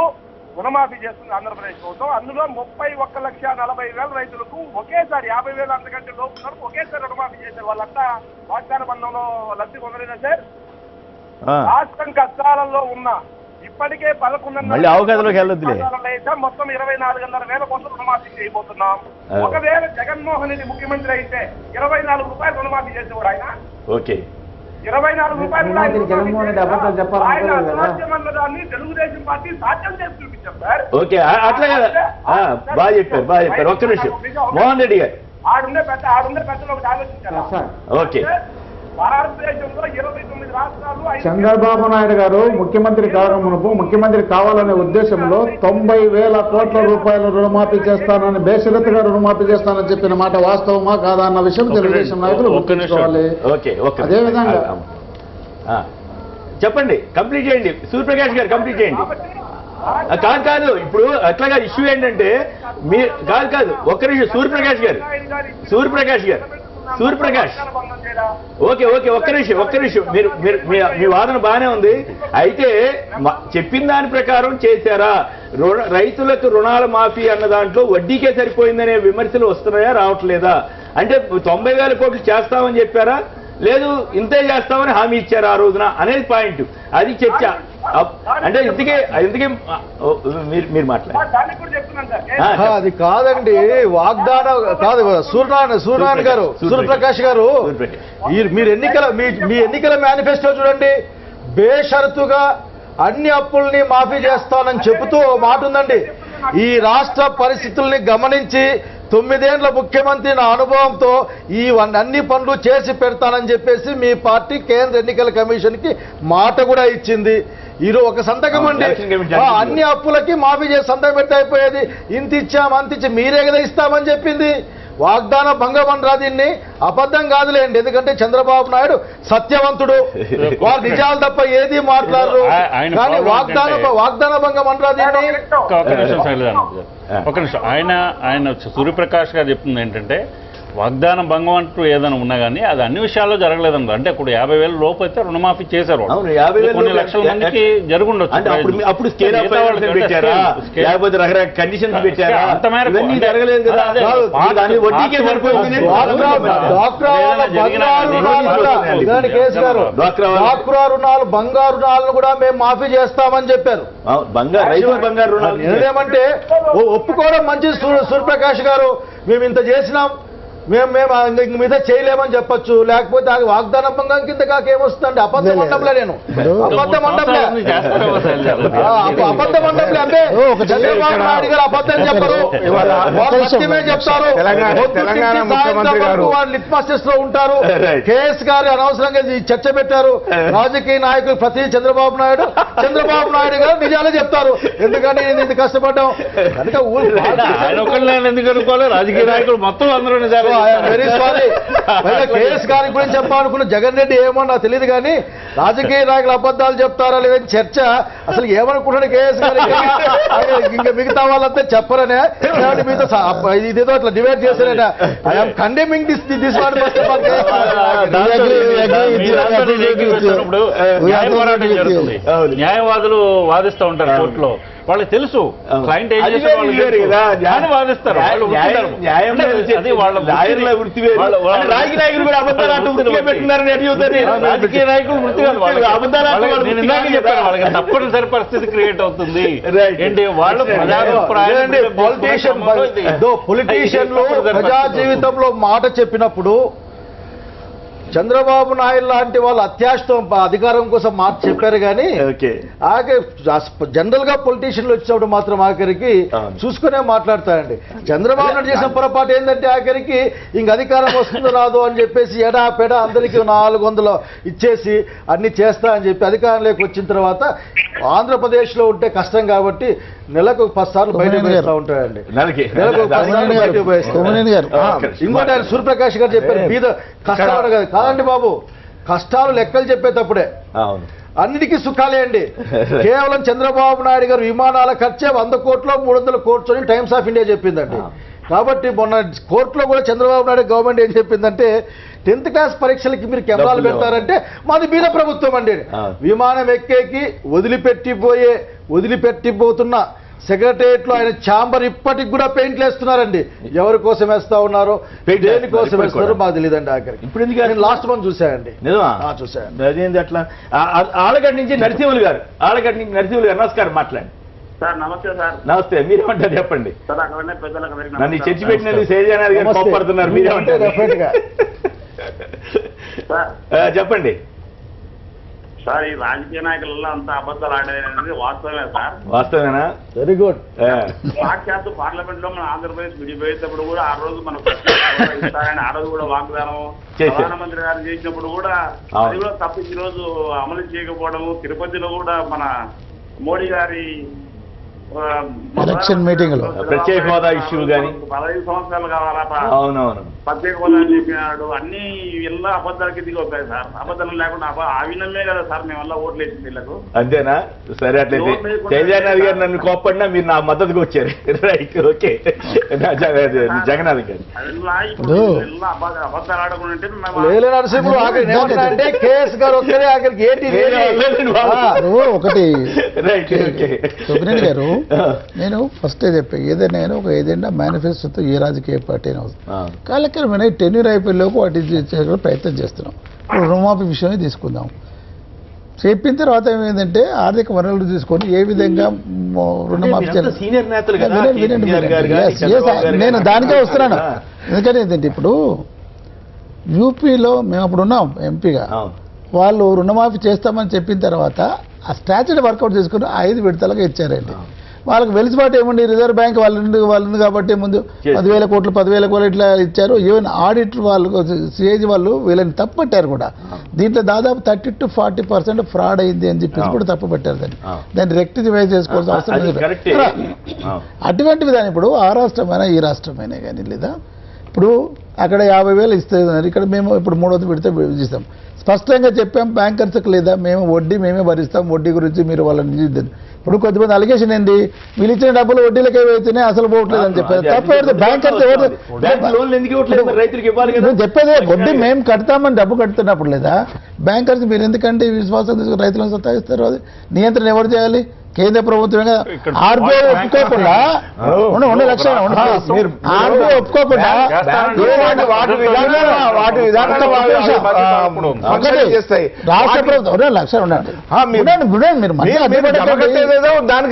రుణమాఫీ చేస్తుంది ఆంధ్రప్రదేశ్ ప్రభుత్వం. అందులో 31,40,000 రైతులకు ఒకేసారి 50,000 అంతకంటే లోపు ఉన్నారు ఒకేసారి రుణమాఫీ చేశారు. వాళ్ళంతా వాగ్దాన బంధంలో లబ్ధి పొందలేదా సార్? రాష్ట్రం కష్టాలలో ఉన్న ఇప్పటికే 11,500 మొత్తం 24,500 కోట్ల రుణమాఫీ చేయబోతున్నాం. ఒకవేళ జగన్మోహన్ రెడ్డి ముఖ్యమంత్రి అయితే 24 రూపాయలు రుణమాఫీ చేసేవాడు ఆయన. ఓకే, 24 రూపాయలు జగన్మోహన్ రెడ్డి అబద్ధాలు చెప్పాలని దాన్ని తెలుగుదేశం పార్టీ సాధ్యం చేసి చూపించాం సార్. ఓకే, అట్లా కదా. బాగా చెప్పారు. ఒక్క నిమిషం మోహన్ రెడ్డి గారు. ఆడుండే పెద్దలు ఒకటి ఆలోచించారు. ఓకే, భారతదేశంలో 29 రాష్ట్రాలు చంద్రబాబు నాయుడు గారు ముఖ్యమంత్రి కాకమునుపు ముఖ్యమంత్రి కావాలనే ఉద్దేశంలో 90,000 కోట్ల రూపాయలు రుణమాఫీ చేస్తానని బేషరతుగా రుణమాఫీ చేస్తానని చెప్పిన మాట వాస్తవమా కాదా అన్న విషయం తెలుగుదేశం నాయకులు గుర్తుంచుకోవాలి. అదేవిధంగా చెప్పండి, కంప్లీట్ చేయండి సూర్యప్రకాష్ గారు, కంప్లీట్ చేయండి. కాదు ఇప్పుడు అట్లాగా ఇష్యూ ఏంటంటే మీరు కాదు ఒక్క నిమిషం సూర్యప్రకాష్ గారు ఓకే ఒక్క నిమిషం మీరు మీ వాదన బాగానే ఉంది. అయితే చెప్పిన దాని ప్రకారం చేశారా? రైతులకు రుణాల మాఫీ అన్న దాంట్లో వడ్డీకే సరిపోయిందనే విమర్శలు వస్తున్నాయా, రావట్లేదా? అంటే 90,000 కోట్లు చేస్తామని చెప్పారా, లేదు ఇంతే చేస్తామని హామీ ఇచ్చారా ఆ రోజున అనేది పాయింట్. అది చర్చ. అంటే ఇందుకే మీరు మాట్లాడారు. అది కాదండి, వాగ్దానం కాదు. సూర్యనారాయణ గారు, సూర్యప్రకాష్ గారు, మీరు మీ ఎన్నికల మేనిఫెస్టో చూడండి. బేషరతుగా అన్ని అప్పుల్ని మాఫీ చేస్తానని చెబుతూ మాట ఉందండి. ఈ రాష్ట్ర పరిస్థితుల్ని గమనించి 9 ఏళ్ల ముఖ్యమంత్రి నా అనుభవంతో ఈ అన్ని పనులు చేసి పెడతానని చెప్పేసి మీ పార్టీ కేంద్ర ఎన్నికల కమిషన్ కి మాట కూడా ఇచ్చింది. ఈరోజు ఒక సంతకం అండి, అన్ని అప్పులకి మాఫీ చేసి సంతకం పెడితే అయిపోయేది. ఇంత ఇచ్చాం అంత ఇచ్చి మీరే కదా ఇస్తామని చెప్పింది. వాగ్దాన భంగం అనరా దీన్ని? అబద్ధం కాదులేండి, ఎందుకంటే చంద్రబాబు నాయుడు సత్యవంతుడు, వారు నిజాలు తప్ప ఏది మాట్లాడరు. కానీ వాగ్దాన భంగం అనరా దీన్ని? ఒక నిమిషం. ఆయన సూర్యప్రకాష్ గారు చెప్తుంది ఏంటంటే వాగ్దానం భంగం అంటూ ఏదైనా ఉన్నా కానీ అది అన్ని విషయాల్లో జరగలేదన్నారు. అంటే ఇప్పుడు 50,000 లోపు అయితే రుణమాఫీ చేశారు. కొన్ని లక్షల మందికి జరుగుండొచ్చు. అప్పుడు కండిషన్స్ పెట్టారా? అంత మేరకు జరగలేదు కదా. డ్వాక్రా రుణాలు, బంగారు రుణాలను కూడా మేము మాఫీ చేస్తామని చెప్పారు. బంగారు రుణాలు ఏదేమంటే ఒప్పుకోవడం మంచిది. సూర్యప్రకాష్ గారు, మేము ఇంత చేసినాం, మేము మీద చేయలేమని చెప్పొచ్చు. లేకపోతే అది వాగ్దాన భంగం కింద కాకేమొస్తుందండి? అబద్ధం మండపలే. నేను అబద్ధం మండపలే అంటే చంద్రబాబు నాయుడు గారు అబద్ధం చెప్పరు, సత్యమే చెప్తారు. వాళ్ళు లిట్మస్ టెస్ట్ లో ఉంటారు. కేఎస్ గారు అనవసరంగా చర్చ పెట్టారు. రాజకీయ నాయకులు ప్రతి చంద్రబాబు నాయుడు గారు నిజాలే చెప్తారు. ఎందుకంటే నేను ఇంత కష్టపడ్డాం కనుక ఎందుకు అనుకోవాలి? రాజకీయ నాయకులు మొత్తం అందరూ నిజాలు. Very sorry. కేఎస్ గారి గురించి చెప్పాలనుకున్న జగన్ రెడ్డి ఏమో నాకు తెలియదు, కానీ రాజకీయ నాయకులు అబద్ధాలు చెప్తారా లేదని చర్చ. అసలు ఏమనుకుంటున్నాడు కేఎస్ గారి? ఇంకా మిగతా వాళ్ళంతా చెప్పరనే మీతో ఇదేదో అట్లా డివైడ్ చేశారనే. ఐఎమ్ కండెమింగ్ దిస్ న్యాయవాదులు వాదిస్తూ ఉంటారు కోర్టులో. వాళ్ళకి తెలుసు క్లయింట్ ఏం చేస్తారు, వాదిస్తారు. రాజకీయ నాయకులు తప్పనిసరి పరిస్థితి క్రియేట్ అవుతుంది. ఏంటి వాళ్ళు పొలిటీషియన్లు ప్రజా జీవితంలో మాట చెప్పినప్పుడు చంద్రబాబు నాయుడు లాంటి వాళ్ళు అత్యాశతో అధికారం కోసం మాట చెప్పారు. కానీ జనరల్ గా పొలిటీషియన్లు వచ్చినప్పుడు మాత్రం ఆఖరికి చూసుకునే మాట్లాడతారండి. చంద్రబాబు నాయుడు చేసిన పొరపాటు ఏంటంటే ఆఖరికి ఇంక అధికారం వస్తుందో రాదో అని చెప్పేసి ఎడాపెడా అందరికీ 400 ఇచ్చేసి అన్ని చేస్తా అని చెప్పి అధికారంలోకి వచ్చిన తర్వాత ఆంధ్రప్రదేశ్ లో ఉంటే కష్టం కాబట్టి నెలకు 10 సార్లు బయటకు వేస్తూ ఉంటాయండి. ఇంకోటి ఆయన సూర్యప్రకాష్ గారు చెప్పారు బీద కష్టాలు కాదండి బాబు, కష్టాలు లెక్కలు చెప్పేటప్పుడే అన్నిటికీ సుఖాలే అండి. కేవలం చంద్రబాబు నాయుడు గారు విమానాల ఖర్చే 100 కోట్లు 300 కోట్లు అని టైమ్స్ ఆఫ్ ఇండియా చెప్పిందండి. కాబట్టి మొన్న కోర్టులో కూడా చంద్రబాబు నాయుడు గవర్నమెంట్ ఏం చెప్పిందంటే 10th క్లాస్ పరీక్షలకి మీరు కెమెరాలు పెడతారంటే మాది బీద ప్రభుత్వం అండి. విమానం ఎక్కేకి వదిలిపెట్టిపోతున్న సెక్రటరియట్ లో ఆయన ఛాంబర్ ఇప్పటికి కూడా పెయింట్లు వేస్తున్నారండి. ఎవరి కోసం వేస్తా ఉన్నారో దేనికోసం వేస్తున్నారో మాకు తెలియదండి. ఆఖరికి ఇప్పుడు ఎందుకు లాస్ట్ మంత్ చూసానండి. చూసాను అదేంటి అట్లా. ఆలగడ్డ నుంచి నరసింహులు గారు నమస్కారం, మాట్లాడండి సార్. నమస్తే సార్. నమస్తే, మీరేమంటారు చెప్పండి. సార్ అక్కడ పెద్దలకు నన్ను చర్చి పెట్టినందుకు శైలజానాథ్ గారు కోపడుతున్నారు, మీరేమంటారు చెప్పండి. సార్ ఈ రాజకీయ నాయకులలో అంత అబద్ధాలు ఆడేది వాస్తవమే సార్. వాస్తవేనా? Very good. సాక్షాత్తు పార్లమెంట్ లో మన ఆంధ్రప్రదేశ్ విడిపోయేటప్పుడు కూడా ఆ రోజు మన ఇస్తారని ఆ రోజు కూడా వాగ్దానం ప్రధానమంత్రి గారు చేసినప్పుడు కూడా అది కూడా తప్పించి రోజు అమలు చేయకపోవడము. తిరుపతిలో కూడా మన మోడీ గారి ఎలక్షన్ మీటింగ్ లో ప్రత్యేక హోదా ఇష్యూ కానీ 15 సంవత్సరాలు కావాలట. అవునవును, ప్రత్యేక హోదా అని చెప్పినాడు. అన్ని ఇలా అబద్ధాలకి దిగి వస్తాయి సార్. అబద్ధాలు లేకుండా అవినమే కదా సార్ మేమల్లా ఓట్లు వేసింది వీళ్ళకు. అంతేనా? సరే, అట్లయితే శైలజానాథ్ గారు నన్ను కోపడినా మీరు నా మద్దతుకు వచ్చారు. Right, okay. జగన్నాథ్ గారు అబద్ధాలు ఆడకుండా అంటే కేఎస్ గారు ఒక్కరే ఆఖరికి ఏంటి ఒకటి రైట్, ఓకే. సుబ్రహ్మణ్య గారు, నేను ఫస్ట్ చెప్పా ఏదైనా ఒక ఏజెండా మేనిఫెస్టోతో ఏ రాజకీయ పార్టీ అయినా కాలక్రమేణా టెన్యూర్ అయిపోయేలోపు వాటి ప్రయత్నం చేస్తున్నాం. ఇప్పుడు రుణమాఫీ విషయమే తీసుకుందాం. చెప్పిన తర్వాత ఏమైందంటే ఆర్థిక వనరులు తీసుకొని ఏ విధంగా రుణమాఫీ నేను దానికే వస్తున్నాను. ఎందుకంటే ఏంటంటే ఇప్పుడు యూపీలో మేము అప్పుడు ఉన్నాం ఎంపీగా, వాళ్ళు రుణమాఫీ చేస్తామని చెప్పిన తర్వాత ఆ స్టాచ్యూట్ వర్కౌట్ చేసుకుని 5 విడతలుగా ఇచ్చారండి. వాళ్ళకి వెలుసుబాటు ఏముంది, రిజర్వ్ బ్యాంక్ వాళ్ళు ఉంది కాబట్టి ముందు 10,000 కోట్లు 10,000 కోట్లు ఇట్లా ఇచ్చారు. ఈవెన్ ఆడిటర్ వాళ్ళు సిఐజీ వాళ్ళు వీళ్ళని తప్పుపట్టారు కూడా. దీంట్లో దాదాపు 30 to 40% ఫ్రాడ్ అయింది అని చెప్పేసి కూడా తప్పు పెట్టారు. దాన్ని రెక్టిఫై చేసుకోవాల్సిన అవసరం లేదు. అటువంటివి దాని ఇప్పుడు ఆ రాష్ట్రమైనా ఈ రాష్ట్రమైనా కానీ లేదా ఇప్పుడు అక్కడ 50,000 ఇస్తున్నారు, ఇక్కడ మేము ఇప్పుడు 3వ విడత ఇస్తాం. స్పష్టంగా చెప్పాం బ్యాంకర్స్కి, లేదా మేము వడ్డీ మేమే భరిస్తాం, వడ్డీ గురించి మీరు వాళ్ళని ఇప్పుడు కొంతమంది అలిగేషన్ ఏంది, వీళ్ళు ఇచ్చిన డబ్బులు వడ్డీలకే అయితేనే అసలు పోవట్లేదు అని చెప్పారు. తప్ప బ్యాంకర్స్ చెప్పేది వడ్డీ మేము కడతామని డబ్బు కడుతున్నప్పుడు లేదా బ్యాంకర్స్ మీరు ఎందుకంటే విశ్వాసం తీసుకుని రైతులను సత్తాయిస్తారు? అది నియంత్రణ ఎవరు చేయాలి? కేంద్ర ప్రభుత్వమే. ఆర్బీఐ ఒప్పుకోకుండా ఆర్బీఐ ఒప్పుకోకుండా రాష్ట్ర ప్రభుత్వం లక్ష్యం ఉండండి.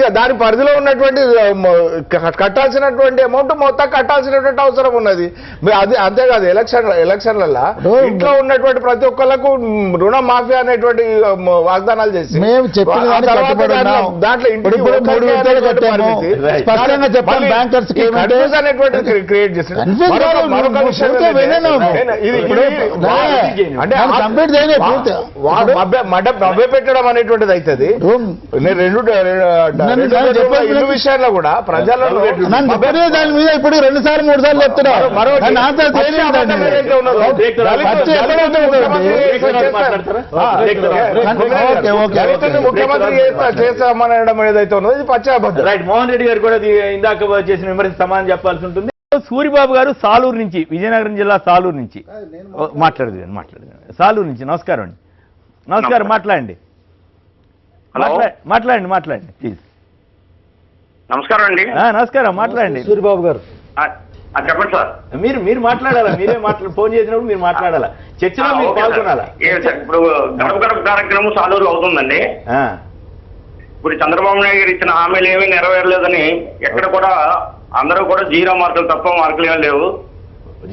దాని పరిధిలో ఉన్నటువంటి కట్టాల్సినటువంటి అమౌంట్ మొత్తం కట్టాల్సినటువంటి అవసరం ఉన్నది. అది అంతేకాదు, ఎలక్షన్లలో ఇంట్లో ఉన్నటువంటి ప్రతి ఒక్కళ్ళకు రుణ మాఫియా అనేటువంటి వాగ్దానాలు చేసి మేము చెప్పిన దాంట్లో స్పష్టంగా చెప్పాలి బ్యాంకర్స్ క్రియేట్ చేస్తారు. మభ్య పెట్టడం అనేటువంటిది అవుతుంది. ఇల్లు విషయాల్లో కూడా ప్రజలలో దాని మీద ఇప్పుడు 2 సార్లు 3 సార్లు చెప్తున్నారు. ముఖ్యమంత్రి చేస్తామనడం ఏదైతే ఉన్నదో ఇది పచ్చాబద్ధం. రైట్. మోహన్ రెడ్డి గారు కూడా ఇందాక చేసిన విమర్శ సమాధానం చెప్పాల్సి ఉంటుంది. సూరిబాబు గారు సాలూరు నుంచి, విజయనగరం జిల్లా సాలూరు నుంచి మాట్లాడదు. సాలూరు నుంచి నమస్కారం అండి. నమస్కారం, మాట్లాడండి ప్లీజ్. నమస్కారం అండి. నమస్కారం, మాట్లాడండి సూరిబాబు గారు. చెప్పండి సార్. మీరు మాట్లాడాలా? మీరే ఫోన్ చేసినప్పుడు మీరు మాట్లాడాలా, చర్చలో మీరు పాల్గొనాలా? ఇప్పుడు గడప గడప కార్యక్రమం సాలూరు అవుతుందండి. ఇప్పుడు చంద్రబాబు నాయుడు గారు ఇచ్చిన హామీలు ఏమీ నెరవేరలేదని ఎక్కడ కూడా అందరూ కూడా 0 మార్కులు తప్ప మార్కులు ఏమీ లేవు.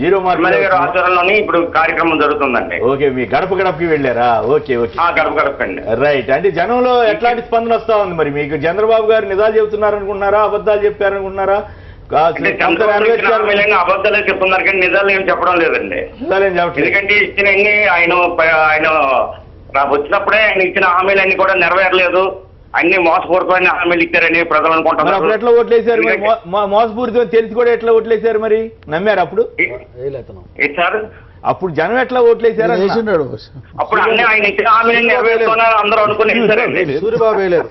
0 మార్కులు ఆధ్వర్యంలోని ఇప్పుడు కార్యక్రమం జరుగుతుందండి. ఓకే, మీ గడపకి వెళ్ళారా? ఓకే, గడపండి. రైట్. అంటే జనంలో ఎట్లాంటి స్పందన వస్తా ఉంది మరి? మీకు చంద్రబాబు గారు నిజాలు చెబుతున్నారనుకుంటున్నారా, అబద్ధాలు చెప్పారనుకుంటున్నారా? అబద్ధాలే చెప్తున్నారు కానీ నిజాలు ఏం చెప్పడం లేదండి. ఎందుకంటే ఇచ్చిన ఆయన వచ్చినప్పుడే ఆయన ఇచ్చిన హామీలన్నీ కూడా నెరవేరలేదు, అన్ని మోసపూరితమైన హామీలు ఇచ్చారని ప్రజలు అనుకుంటున్నారు. అప్పుడు ఎట్లా ఓట్లేశారు? మోసపూరితం తెలిసి కూడా ఎట్లా ఓట్లేశారు మరి? నమ్మారు అప్పుడు? సార్ అప్పుడు జనం ఎట్లా ఓట్లేసారు వేసినాడు అప్పుడు అన్ని ఆయన ఇచ్చిన హామీని నెరవేరుస్తున్నారు అందరూ అనుకుని ఇస్తారండి. సూర్యబాబు వేయలేదు.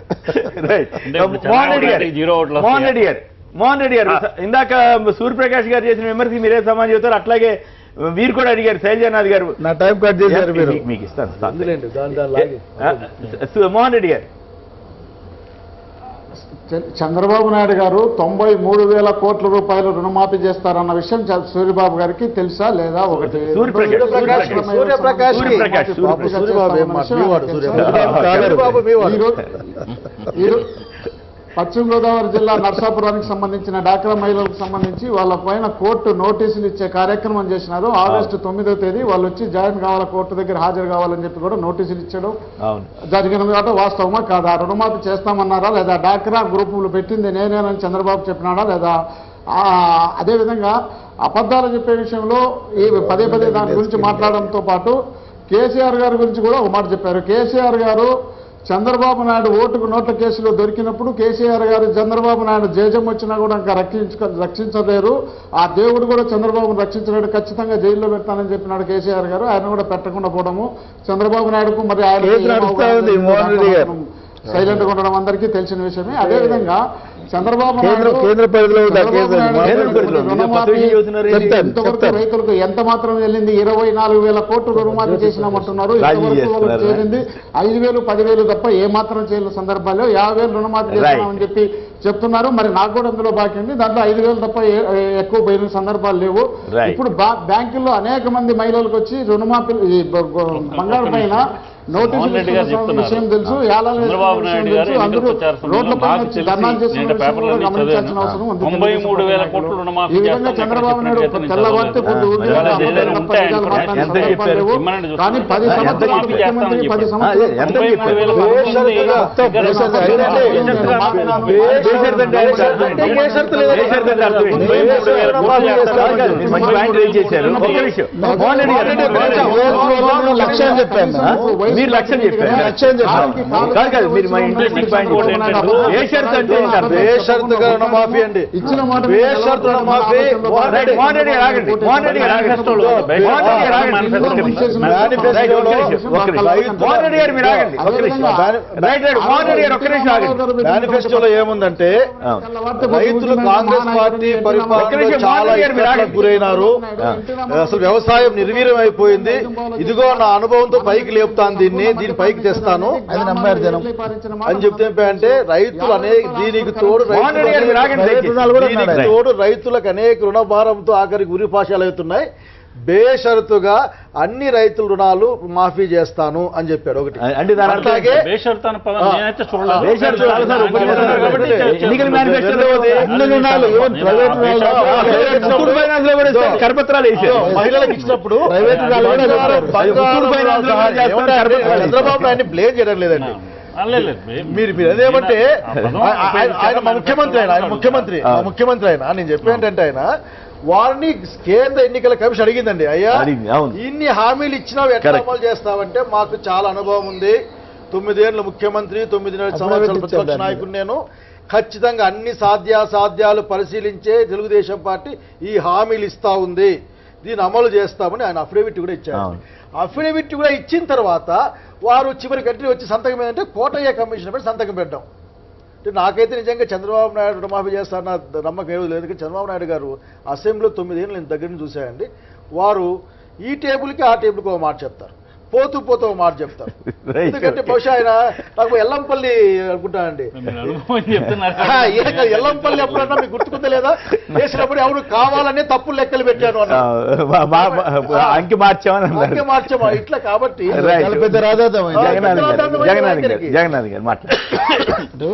మోహన్ రెడ్డి గారు ఇందాక సూర్యప్రకాష్ గారు చేసిన విమర్శ మీరే సమాజం చెబుతారు, అట్లాగే వీరు కూడా అడిగారు శైలజానాథ్ గారు. నా టైం కట్ చేశారు మీరు. మీకు ఇస్తాను. అందులేండి, దాని లాగి. మోహన్ రెడ్డి గారు, చంద్రబాబు నాయుడు గారు 93,000 కోట్ల రూపాయలు రుణమాఫీ చేస్తారన్న విషయం సూర్యబాబు గారికి తెలుసా లేదా? ఒకటి పశ్చిమ గోదావరి జిల్లా నర్సాపురానికి సంబంధించిన డాక్రా మహిళలకు సంబంధించి వాళ్ళ పైన కోర్టు నోటీసులు ఇచ్చే కార్యక్రమం చేసినారు. ఆగస్టు 9వ తేదీ వాళ్ళు వచ్చి జాయిన్ కావాలి, కోర్టు దగ్గర హాజరు కావాలని చెప్పి కూడా నోటీసులు ఇచ్చడం జరిగినది. కాబట్టి వాస్తవమా కాదా? రుణమాఫీ చేస్తామన్నారా లేదా? డాక్రా గ్రూపులు పెట్టింది నేనేనని చంద్రబాబు చెప్పినాడా లేదా? అదేవిధంగా అబద్ధాలు చెప్పే విషయంలో ఈ పదే దాని గురించి మాట్లాడడంతో పాటు కేసీఆర్ గారి గురించి కూడా ఒక మాట చెప్పారు. కేసీఆర్ గారు చంద్రబాబు నాయుడు ఓటుకు నోట్ల కేసులో దొరికినప్పుడు కేసీఆర్ గారు చంద్రబాబు నాయుడు జేజం వచ్చినా కూడా ఇంకా రక్షించలేరు, ఆ దేవుడు కూడా చంద్రబాబును రక్షించలేడు, ఖచ్చితంగా జైల్లో పెడతానని చెప్పినాడు కేసీఆర్ గారు. ఆయన కూడా పెట్టకుండా పోవడము చంద్రబాబు నాయుడుకు మరి ఆయన సైలెంట్గా ఉండడం అందరికీ తెలిసిన విషయమే. అదేవిధంగా చంద్రబాబు నాయుడు ఇంతవరకు రైతులకు ఎంత మాత్రం వెళ్ళింది? 24,000 కోట్లు రుణమాఫీ చేసినామంటున్నారు. ఇంతవరకు చేరింది 5,000, 10,000 తప్ప ఏ మాత్రం చేయని సందర్భాల్లో 50,000 రుణమాఫీ చేస్తున్నామని చెప్పి చెప్తున్నారు. మరి నాకు కూడా అందులో బాకీ ఉంది, దాంట్లో 5,000 తప్ప ఎక్కువ పోయిన సందర్భాలు లేవు. ఇప్పుడు బ్యాంకుల్లో అనేక మంది మహిళలకు వచ్చి రుణమాఫీ బంగారు పైన నోటీసులు విషయం తెలుసు, చంద్రబాబు నాయుడు గారు గమనించాల్సిన అవసరం ఉంది. 93,000 కోట్లు రుణమాఫీ ఈ విధంగా చంద్రబాబు నాయుడు తెల్లవారితే పొద్దు కానీ 10 సంవత్సరాలు ముఖ్యమంత్రి 10 లక్ష్యం చెప్పాను, మీరు లక్ష్యం చెప్పారు. కాదు మీరు మా ఇంట్లో రుణమాఫీ అండి, ఇచ్చిన మాట మేనిఫెస్టోలో ఏముందంటే రైతులు కాంగ్రెస్ పార్టీ పరిపాలన చాలా ఇబ్బందులకు గురైనారు, అసలు వ్యవసాయం నిర్వీర్యం అయిపోయింది, ఇదిగో నా అనుభవంతో పైకి లేపుతాను, దీన్ని పైకి తెస్తాను అది నమ్మారు జనం అని చెప్తే అంటే రైతులు అనేక దీనికి తోడు రైతులకు అనేక రుణభారంతో ఆఖరికి ఉరి పాశాలు అవుతున్నాయి. బేషరతుగా అన్ని రైతుల రుణాలు మాఫీ చేస్తాను అని చెప్పాడు. ఒకటి అంటే అలాగే మహిళలకు ఇచ్చినప్పుడు చంద్రబాబు నాయుడిని బ్లేమ్ చేయడం లేదండి. మీరు అదేమంటే ఆయన మా ముఖ్యమంత్రి ఆయన నేను చెప్పేంటంటే ఆయన వారిని కేంద్ర ఎన్నికల కమిషన్ అడిగిందండి, అయ్యా ఇన్ని హామీలు ఇచ్చినా ఎట్లా అమలు చేస్తావంటే మాకు చాలా అనుభవం ఉంది, 9 ఏళ్ళు ముఖ్యమంత్రి, 9 సంవత్సరాల ప్రతిపక్ష నాయకుడు, నేను ఖచ్చితంగా అన్ని సాధ్యాలు పరిశీలించే తెలుగుదేశం పార్టీ ఈ హామీలు ఇస్తా ఉంది, దీన్ని అమలు చేస్తామని ఆయన అఫిడవిట్ కూడా ఇచ్చారు. అఫిడవిట్ కూడా ఇచ్చిన తర్వాత వారు చివరి గంటలు వచ్చి సంతకం ఏంటంటే కోటయ్య కమిషన్ పెట్టి సంతకం పెట్టాం. నాకైతే నిజంగా చంద్రబాబు నాయుడు రుణమాఫీ చేస్తారన్న నమ్మకం ఏదో లేదు. చంద్రబాబు నాయుడు గారు అసెంబ్లీలో 9 ఏళ్ళు నేను దగ్గర నుంచి చూశానండి, వారు ఈ టేబుల్కి ఆ టేబుల్కి ఒక మాట చెప్తారు, పోతూ ఒక మాట చెప్తారు. ఎందుకంటే బహుశా ఆయన నాకు ఎల్లంపల్లి అనుకుంటానండి, ఎల్లంపల్లి ఎప్పుడన్నా మీకు గుర్తుకుందా లేదా? చేసినప్పుడు ఎవరు కావాలనే తప్పులు లెక్కలు పెట్టాను అంకి మార్చామా ఇట్లా. కాబట్టి పెద్ద రాజాదం జగన్నాథ్ గారు మాట్లాడు.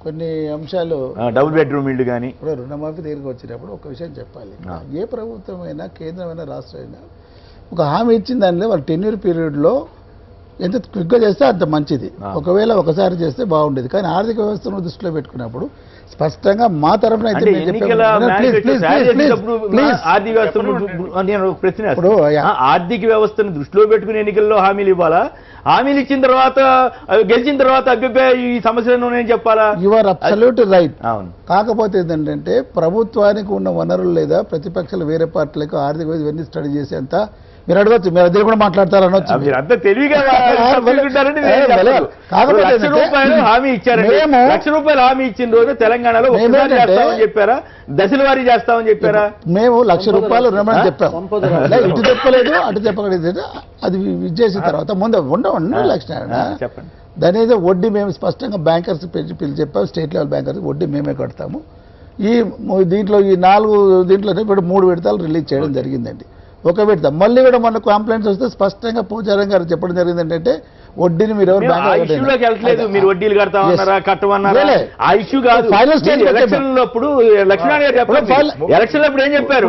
కొన్ని అంశాలు డబుల్ బెడ్రూమ్ ఇల్లు కానీ ఇప్పుడు రుణమాఫీ దగ్గరికి వచ్చినప్పుడు ఒక విషయం చెప్పాలి. ఏ ప్రభుత్వమైనా కేంద్రమైనా రాష్ట్రమైనా ఒక హామీ ఇచ్చిన దానిలో వాళ్ళ టెన్యూర్ పీరియడ్లో ఎంత క్విక్గా చేస్తే అంత మంచిది. ఒకవేళ ఒకసారి చేస్తే బాగుండేది. కానీ ఆర్థిక వ్యవస్థను దృష్టిలో పెట్టుకున్నప్పుడు స్పష్టంగా మా తరఫున అయితే అంటే మేము ఎన్నికల చెప్పాము. మేనిఫెస్టో తయారు చేసేటప్పుడు please. ఆర్థిక వ్యవస్థను నేను ఒక ప్రశ్న వేస్తాను. ఇప్పుడు, ఆర్థిక వ్యవస్థను దృష్టిలో పెట్టుకుని ఎన్నికల్లో హామీలు ఇవ్వాలా, హామీలు ఇచ్చిన తర్వాత గెలిచిన తర్వాత అభ్యుపాయ ఈ సమస్యలను నేను చెప్పాలా? You are absolute right. అవును. కాకపోతే ఏంటంటే ప్రభుత్వానికి ఉన్న వనరులు లేదా ప్రతిపక్షాలు వేరే పార్టీలకు ఆర్థిక ఇవన్నీ స్టడీ చేసేంత మీరు అడగచ్చు, మీరు అదే కూడా మాట్లాడతారు అనొచ్చు. మీరు అంత తెలివిగా తప్పుకుంటారని నేను చెప్పను. కాకపోతే లక్ష రూపాయలు హామీ ఇచ్చారండి. మేము- లక్ష రూపాయలు హామీ ఇచ్చిన రోజు తెలంగాణలో ఒక్కసారి చేస్తామని చెప్పారా, దశల వారీ చేస్తామని చెప్పారా? మేము ₹1,00,000 రుణమని చెప్పాం. లే, ఇటు చెప్పలేదు అటు చెప్పలేదు. అది ఇచ్చేసిన తర్వాత ముందు ఉండవు లక్షణ చెప్పండి. దాని ఏదో వడ్డీ మేము స్పష్టంగా బ్యాంకర్స్ పిలిచి చెప్పాము. స్టేట్ లెవెల్ బ్యాంకర్స్ వడ్డీ మేమే కడతాము. దీంట్లో ఈ 4 దీంట్లోనే ఇప్పుడు 3 విడతలు రిలీజ్ చేయడం జరిగిందండి. ఒక విడత మళ్ళీ కూడా మన కంప్లైంట్స్ వస్తే స్పష్టంగా పూజారం గారు చెప్పడం జరిగింది ఏంటంటే వడ్డీని మీరు ఎవరు ఆ ఇష్యూలోకి వెళ్ళట్లేదు. మీరు వడ్డీలు కడతామన్నారా, కట్టమన్నారా, ఆ ఇష్యూ కాదు. ఫైనల్ స్టేజ్ ఎలక్షన్లప్పుడు లక్ష్మణ్ గారు చెప్పారు, ఎలక్షన్ అప్పుడు ఏం చెప్పారు?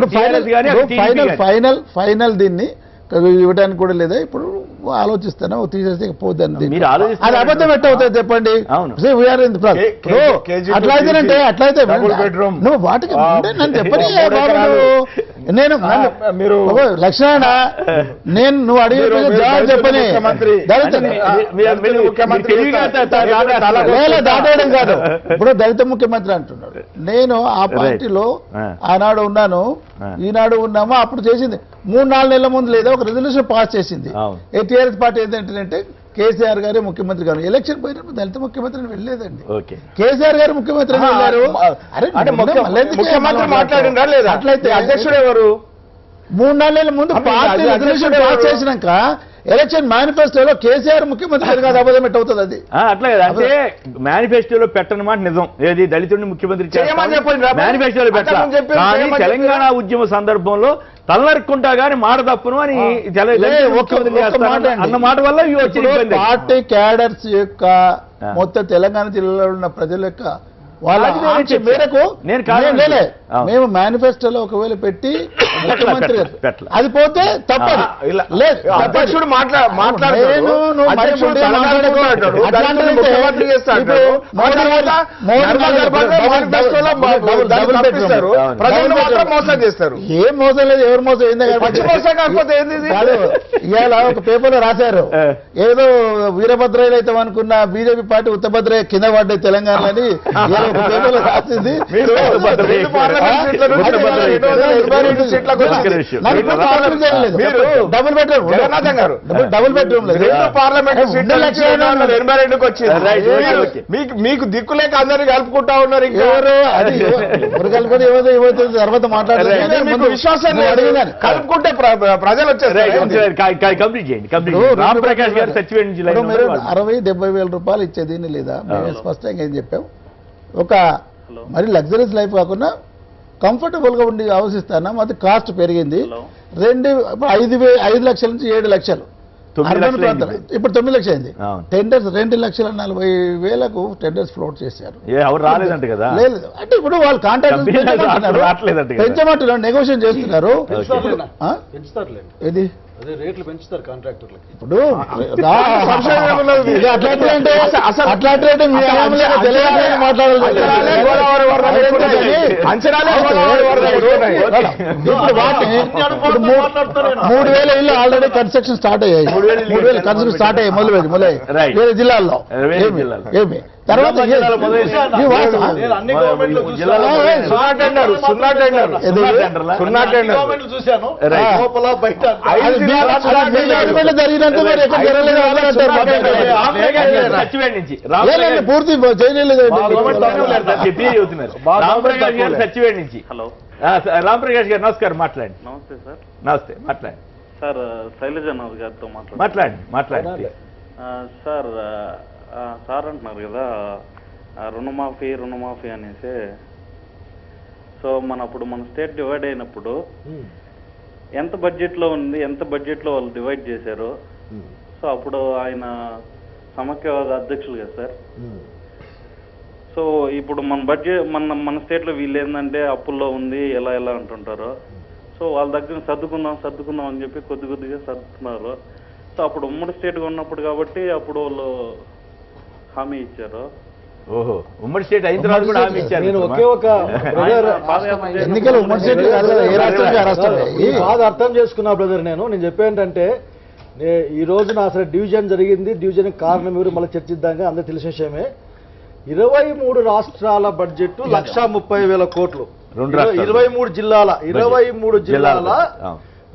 ఫైనల్ దీన్ని ఇవ్వడానికి కూడా లేదా ఇప్పుడు ఆలోచిస్తాను తీసేస్తే పోద్దని. మీరు ఆలోచిస్తారు. అది అబద్ధం ఎట్ట అవుతుంది చెప్పండి. అవును. అట్లయితే నువ్వు వాటికి ముందే నన్ను చెప్పని నేను మీరు లక్ష్మణ నేను నువ్వు అడిగే జవాబు చెప్పని దాటేయడం కాదు. ఇప్పుడు దళిత ముఖ్యమంత్రి అంటున్నాడు. నేను ఆ పార్టీలో ఆనాడు ఉన్నాను, ఈనాడు ఉన్నామా, అప్పుడు చేసింది 3-4 నెలల ముందు లేదా ఒక రెజల్యూషన్ పాస్ చేసింది. టీఆర్ఎస్ పార్టీ ఏంటంటే కేసీఆర్ గారే ముఖ్యమంత్రి గారు ఎలక్షన్ పోయినప్పుడు దళిత ముఖ్యమంత్రిని వెళ్ళలేదండి. కేసీఆర్ గారు ముఖ్యమంత్రి వెళ్ళారు. ముఖ్యమంత్రి మాట్లాడినా లేదా? అట్లయితే అధ్యక్షుడు ఎవరు? 3-4 నెలల ముందు పార్టీ రెజల్యూషన్ పాస్ చేసినాక ఎలక్షన్ మేనిఫెస్టోలో కేసీఆర్ ముఖ్యమంత్రి కాదు అబద్ధం ఎట్టవుతుంది అది అట్లా కదా. అంటే మేనిఫెస్టోలో పెట్టనమాట నిజం. ఏది దళితుడిని ముఖ్యమంత్రి మేనిఫెస్టోలో పెట్టాలి. కానీ తెలంగాణ ఉద్యమ సందర్భంలో తలనరుక్కుంటా గానీ మాట తప్పును అని అన్న మాట వల్ల పార్టీ క్యాడర్స్ యొక్క మొత్తం తెలంగాణ జిల్లాలో ఉన్న ప్రజల యొక్క వాళ్ళ ఆంక్ష మేరకు మేము మేనిఫెస్టోలో ఒకవేళ పెట్టి ముఖ్యమంత్రి అది పోతే తప్పదు. అధ్యక్షుడు మోసం చేస్తారు. ఏం మోసం లేదు, ఎవరు మోసం ఏంది కాకపోతే ఏంది? ఇవాళ ఒక పేపర్లో రాశారు ఏదో వీరభద్రయ్య అయితే అనుకున్న బీజేపీ పార్టీ ఉత్తభద్రయ్య కింద పడ్డాయి తెలంగాణని పేపర్లో రాసింది. డబుల్ బెడ్రూమ్ మీకు దిక్కులేక అందరినీ కలుపుకుంటా ఉన్నారు. కలుపుకొని ఏమవుతుంది తర్వాత మాట్లాడలేదు. విశ్వాసం కలుపుకుంటే ప్రజలు వచ్చారు. కంప్లీట్ చేయండి. రామప్రకాష్ గారు సచివేట్ నుంచి 60-70 వేల రూపాయలు ఇచ్చేదీన్ని లేదా మేము స్పష్టంగా ఏం చెప్పాం, ఒక మరి లగ్జరీస్ లైఫ్ కాకుండా కంఫర్టబుల్గా ఉండి ఆలోచిస్తాను. అది కాస్ట్ పెరిగింది. 5 లక్షల నుంచి 7 లక్షలు ఇప్పుడు 9 లక్షలు అయింది. టెండర్స్ 2,40,000 టెండర్స్ ఫ్లోట్ చేశారు. ఎవరు రాలేదంట కదా. లేదు అంటే ఇప్పుడు వాళ్ళు కాంట్రాక్ట్ పెంచమంటున్నారు, నెగోషియేట్ చేస్తున్నారు. ఏది రేట్లు పెంచుతారు కాంట్రాక్టర్లకి. ఇప్పుడు $3,000 ఇల్లు ఆల్రెడీ కన్స్ట్రక్షన్ స్టార్ట్ అయ్యాయి. 3,000 కన్స్ట్రక్షన్ స్టార్ట్ అయ్యాయి మొదలుపెట్టి వేరే జిల్లాల్లో. ఏమి తర్వాత పూర్తి చేయలేదు. సచివేట్ నుంచి రామప్రకాష్ గారు నమస్కారం. మాట్లాడండి. నమస్తే సార్. నమస్తే మాట్లాడండి సార్. శైలజానాథ్ గారితో మాట్లాడండి. సార్ సార్ అంటున్నారు కదా రుణమాఫీ అనేసి. సో అప్పుడు మన స్టేట్ డివైడ్ అయినప్పుడు ఎంత బడ్జెట్లో ఉంది, ఎంత బడ్జెట్లో వాళ్ళు డివైడ్ చేశారు. సో అప్పుడు ఆయన సమైక్యవాద అధ్యక్షులు కదా సార్. సో ఇప్పుడు మన బడ్జెట్ మన స్టేట్లో వీళ్ళు ఏంటంటే అప్పుల్లో ఉంది ఎలా అంటుంటారు. సో వాళ్ళ దగ్గర సర్దుకుందాం అని చెప్పి కొద్దిగా సర్దుతున్నారు. సో అప్పుడు ఉమ్మడి స్టేట్గా ఉన్నప్పుడు కాబట్టి అప్పుడు వాళ్ళు హామీ ఇచ్చారు. ఓహో, ఉమ్మడి స్టేట్ అయిన తర్వాత కూడా హామీ ఇచ్చారు. నేను ఒకే ఒక బ్రదర్ ఎన్నికలు ఉమ్మడి స్టేట్లు కాదు కదా, ఏ రాష్ట్రానికి ఆ రాష్ట్రమే. ఈ బాధ అర్థం చేసుకున్నా బ్రదర్. నేను చెప్పేంటంటే ఈ రోజున అసలు డివిజన్ జరిగింది, డివిజన్ కారణం ఎవరు మళ్ళీ చర్చిద్దాం, అందరూ తెలిసిన విషయమే. 23 రాష్ట్రాల బడ్జెట్ 1,30,000 కోట్లు. 23 జిల్లాల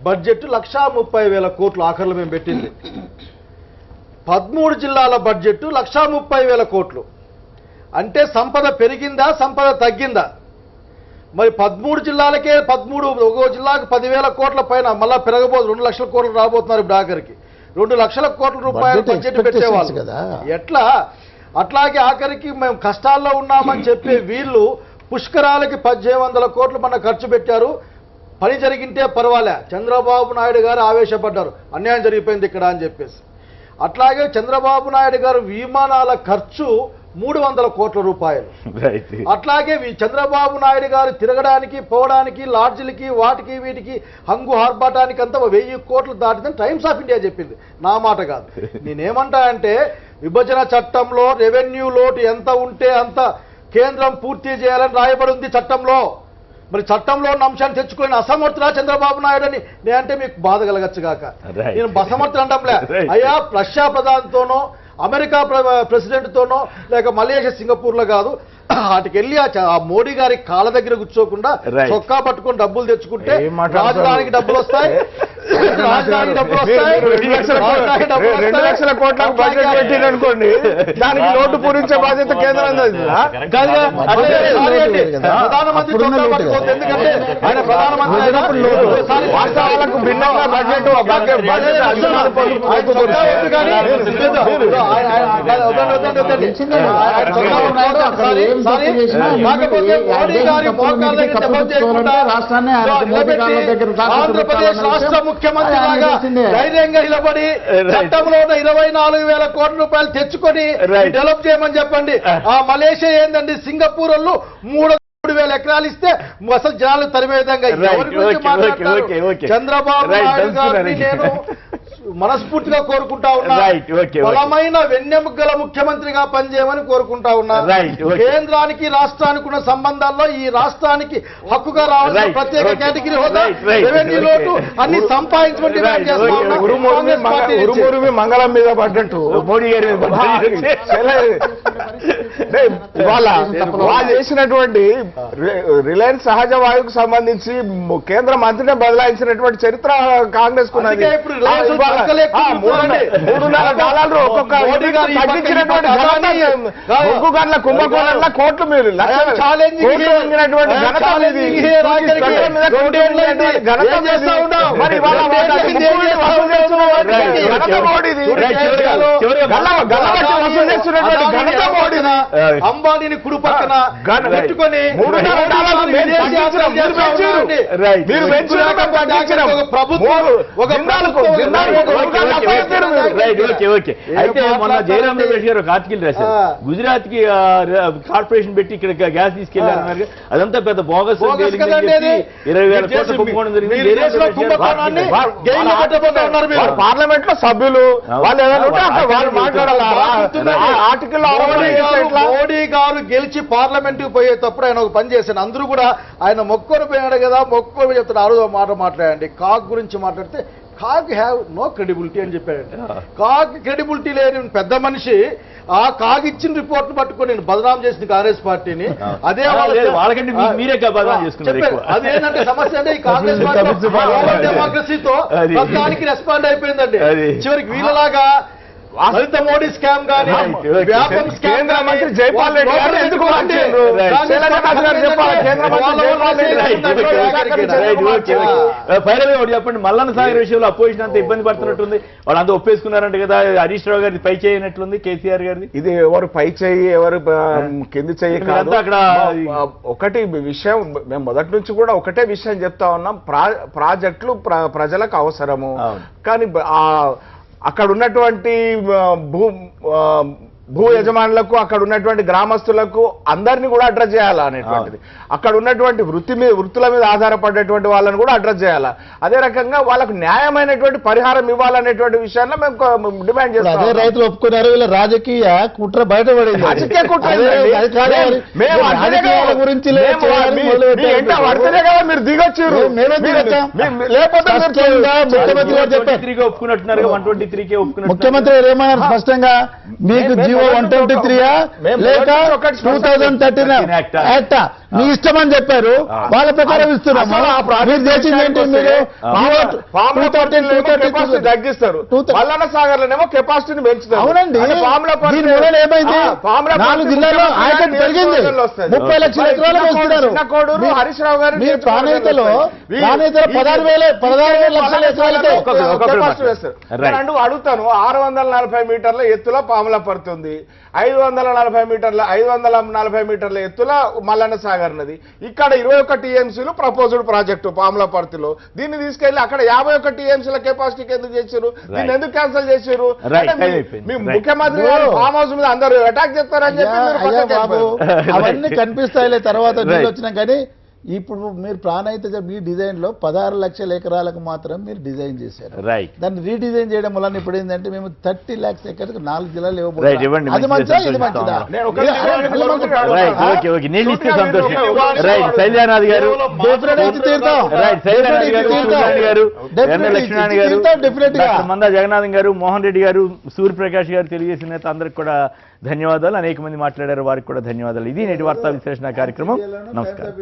బడ్జెట్ 1,30,000 కోట్లు ఆఖరిలో మేము పెట్టింది. 13 జిల్లాల బడ్జెట్ 1,30,000 కోట్లు. అంటే సంపద పెరిగిందా, సంపద తగ్గిందా? మరి 13 జిల్లాలకే ఒక్కో జిల్లాకు 10,000 కోట్ల పైన మళ్ళా పెరగబోదు. 2 లక్షల కోట్లు రాబోతున్నారు ఇప్పుడు ఆఖరికి. 2 లక్షల కోట్ల రూపాయలు బడ్జెట్ పెట్టేవాళ్ళు ఎట్లా? అట్లాగే ఆఖరికి మేము కష్టాల్లో ఉన్నామని చెప్పే వీళ్ళు పుష్కరాలకి 1,800 కోట్లు మన ఖర్చు పెట్టారు. పని జరిగింటే పర్వాలే, చంద్రబాబు నాయుడు గారు ఆవేశపడ్డారు, అన్యాయం జరిగిపోయింది ఇక్కడ అని చెప్పేసి. అట్లాగే చంద్రబాబు నాయుడు గారు విమానాల ఖర్చు 300 కోట్ల రూపాయలు. అట్లాగే చంద్రబాబు నాయుడు గారు తిరగడానికి, పోవడానికి, లాడ్జిలకి, వాటికి వీటికి హంగు హార్బాటానికి అంతా 1000 కోట్లు దాటిందని టైమ్స్ ఆఫ్ ఇండియా చెప్పింది, నా మాట కాదు. నేనేమంటా అంటే విభజన చట్టంలో రెవెన్యూ లోటు ఎంత ఉంటే అంత కేంద్రం పూర్తి చేయాలని రాయబడి ఉంది చట్టంలో. మరి చట్టంలో ఉన్న అంశాన్ని తెచ్చుకొని అసమర్థుడా చంద్రబాబు నాయుడు అని నేనంటే మీకు బాధ కలగచ్చు కాక. నేను అసమర్థుడు అంటంలే అయ్యా. రష్యా ప్రధానితోనో, అమెరికా ప్రెసిడెంట్తోనో, లేక మలేషియా, సింగపూర్లో కాదు, వాటికి వెళ్ళి ఆ మోడీ గారి కాళ్ళ దగ్గర కూర్చోకుండా చొక్కా పట్టుకొని డబ్బులు తెచ్చుకుంటే రాజధానికి డబ్బులు వస్తాయి, రాజధానికి డబ్బులు వస్తాయి. 2 లక్షల కోట్ల బడ్జెట్ పెట్టిరనుకోండి, దానికి లోటు పూరించే బాధ్యత కేంద్రం. ప్రధానమంత్రి చొక్కా పట్టుకోవద్దు, ఎందుకంటే ఆయన ప్రధానమంత్రి వాస్తవాలకు భిన్నంగా బడ్జెట్ ఆంధ్రప్రదేశ్ రాష్ట్ర ముఖ్యమంత్రి లాగా ధైర్యంగా నిలబడి చట్టంలో ఉన్న 24,000 కోట్ల రూపాయలు తెచ్చుకొని డెవలప్ చేయమని చెప్పండి. ఆ మలేషియా ఏందండి, సింగపూర్ వాళ్ళు 3,000 ఎకరాలు ఇస్తే అసలు జనాలు తరిమే విధంగా చంద్రబాబు నాయుడు గారిని నేను మనస్ఫూర్తిగా కోరుకుంటా ఉన్నా. బలమైన వెన్నెముక గల ముఖ్యమంత్రిగా పనిచేయమని కోరుకుంటా ఉన్నా. కేంద్రానికి రాష్ట్రానికి ఉన్న సంబంధాల్లో ఈ రాష్ట్రానికి హక్కుగా రావాల్సిన ప్రత్యేక కేటగిరీ హోదా, రెవెన్యూ లోటు అన్ని సంపాదించమని డిమాండ్ చేస్తా ఉన్నా. ఉరుమురుమి మంగళం మీద పడ్డట్టు మోడీ గారి వాళ్ళు చేసినటువంటి రిలయన్స్ సహజ వాయువుకు సంబంధించి కేంద్ర మంత్రిని బదలాయించినటువంటి చరిత్ర కాంగ్రెస్ కు $3,500 ఒక్కొక్క గంటల కుంభకోణంలో కోట్లు మీరు అంబానీని కుడి పక్కన పెట్టుకొని అయితే మొన్న జయరాం రమేష్ గారు ఒక ఆర్టికల్ రాశారు, గుజరాత్ కి కార్పొరేషన్ పెట్టి ఇక్కడ గ్యాస్ తీసుకెళ్లారు, అదంతా పెద్ద బోగస్, 20,000 కోట్ల కుంభకోణం జరిగింది. పార్లమెంట్ లో సభ్యులు వాళ్ళు వాళ్ళు మాట్లాడాలి. మోడీ గారు గెలిచి పార్లమెంట్ కు పోయేటప్పుడు ఆయన ఒక పని చేశాను, అందరూ కూడా ఆయన మొక్కుని పోయాడు కదా, మొక్కుని చెప్తాడు. ఆ రోజు మాట మాట్లాడండి, కాగ్ గురించి మాట్లాడితే కాగ్ హ్యావ్ నో క్రెడిబిలిటీ అని చెప్పాడండి. కాగ్ క్రెడిబిలిటీ లేని పెద్ద మనిషి ఆ కాగ్ ఇచ్చిన రిపోర్ట్ పట్టుకొని నేను బదనాం చేసింది కాంగ్రెస్ పార్టీని. అదే వాళ్ళకంటే మీరే చెప్పారు. అదేంటంటే సమస్య అంటే ఈ కాంగ్రెస్ పార్టీ డెమోక్రసీతో మొత్తానికి రెస్పాండ్ అయిపోయిందండి. చివరికి వీళ్ళలాగా లలిత మోడీ స్కామ్ గానీ, వ్యాపం స్కామ్ మంత్రి జైపాల్ రెడ్డి గారు ఎందుకు చెప్పండి, మల్లన్న సాగర్ విషయంలో అపోజిషన్ అంతా ఇబ్బంది పడుతున్నట్టుంది, వాళ్ళంతా ఒప్పేసుకున్నారంట కదా, హరీష్ రావు గారిది పై చేయనట్లుంది, కేసీఆర్ గారిది. ఇది ఎవరు పై చేయి ఎవరు కింది చెయ్యి కాదు. అక్కడ ఒకటి విషయం, మేము మొదటి నుంచి కూడా ఒకటే విషయం చెప్తా ఉన్నాం, ప్రాజెక్టులు ప్రజలకు అవసరము, కానీ అక్కడ ఉన్నటువంటి భూ యజమానులకు అక్కడ ఉన్నటువంటి గ్రామస్తులకు అందరినీ కూడా అడ్రస్ చేయాలా అనేటువంటిది. అక్కడ ఉన్నటువంటి వృత్తుల మీద ఆధారపడేటువంటి వాళ్ళని కూడా అడ్రస్ చేయాలా. అదే రకంగా వాళ్ళకు న్యాయమైనటువంటి పరిహారం ఇవ్వాలనేటువంటి విషయాన్ని మేము డిమాండ్ చేస్తాం. అదే రైతులు ఒప్పుకున్నారు, వీళ్ళ రాజకీయ కుట్ర బయటపడింది. రాజకీయ కుట్ర గురించి మీరు దిగొచ్చారు, లేకపోతే ముఖ్యమంత్రి గారు చెప్పారు. ఒప్పుకున్నట్టున్నారు 123కే ఒప్పుకున్నారు. ముఖ్యమంత్రి గారు ఏమన్నారు స్పష్టంగా, మీకు జీవో 123 లేక 2013 యాక్ట్ మీ ఇష్టం అని చెప్పారు. వాళ్ళ ప్రకారం ఇస్తున్నాము. మీరు చేసింది ఏంటి? మీరు తగ్గిస్తారు, మల్లన్న సాగర్ లోనేమో కెపాసిటీని పెంచుతారు. అవునండి, దీని మూలం ఏమైంది? 4 జిల్లాల్లో ఆయకట్టు పెరిగింది, 30 లక్షల ఎకరాలు వేస్తున్నారు. హరీష్ రావు గారు మీరు ప్రాణహితలో 16,000 లక్షల ఎకరాలకే కెపాసిటీ వేస్తారు. అడుగుతాను, 640 మీటర్ల ఎత్తులో పాములపర్తి ఉంది, 540 మీటర్ల ఎత్తుల మల్లన్న సాగర్ నది. ఇక్కడ 21 టీఎంసీలు ప్రపోజ్డ్ ప్రాజెక్టు పాములపర్తిలో. దీన్ని తీసుకెళ్లి అక్కడ 51 టీఎంసీల కెపాసిటీకి ఎందుకు చేశారు? దీన్ని ఎందుకు క్యాన్సిల్ చేశారు? మీ ముఖ్యమంత్రి ఫామ్ హౌస్ మీద అందరూ అటాక్ చేస్తారని చెప్పి అవన్నీ కనిపిస్తాయిలే తర్వాత నీళ్ళు వచ్చినా. కానీ ఇప్పుడు మీరు ప్రాణహిత మీ డిజైన్ లో 16 లక్షల ఎకరాలకు మాత్రం మీరు డిజైన్ చేశారు. దాన్ని రీడిజైన్ చేయడం వల్ల ఇప్పుడు ఏంటంటే మేము 30 lakhs ఎకర్లకు 4 జిల్లాలు ఇవ్వబోతున్నాం. అది మంచిదా ఇది మంచిదా? శైలజానాథ్ గారు, మందా జగన్నాథం గారు, మోహన్ రెడ్డి గారు, సూర్యప్రకాష్ గారు, తెలియజేసిన నేత అందరికి కూడా ధన్యవాదాలు. అనేక మంది మాట్లాడారు, వారికి కూడా ధన్యవాదాలు. ఇది నేటి వార్తా విశ్లేషణ కార్యక్రమం. నమస్కారం.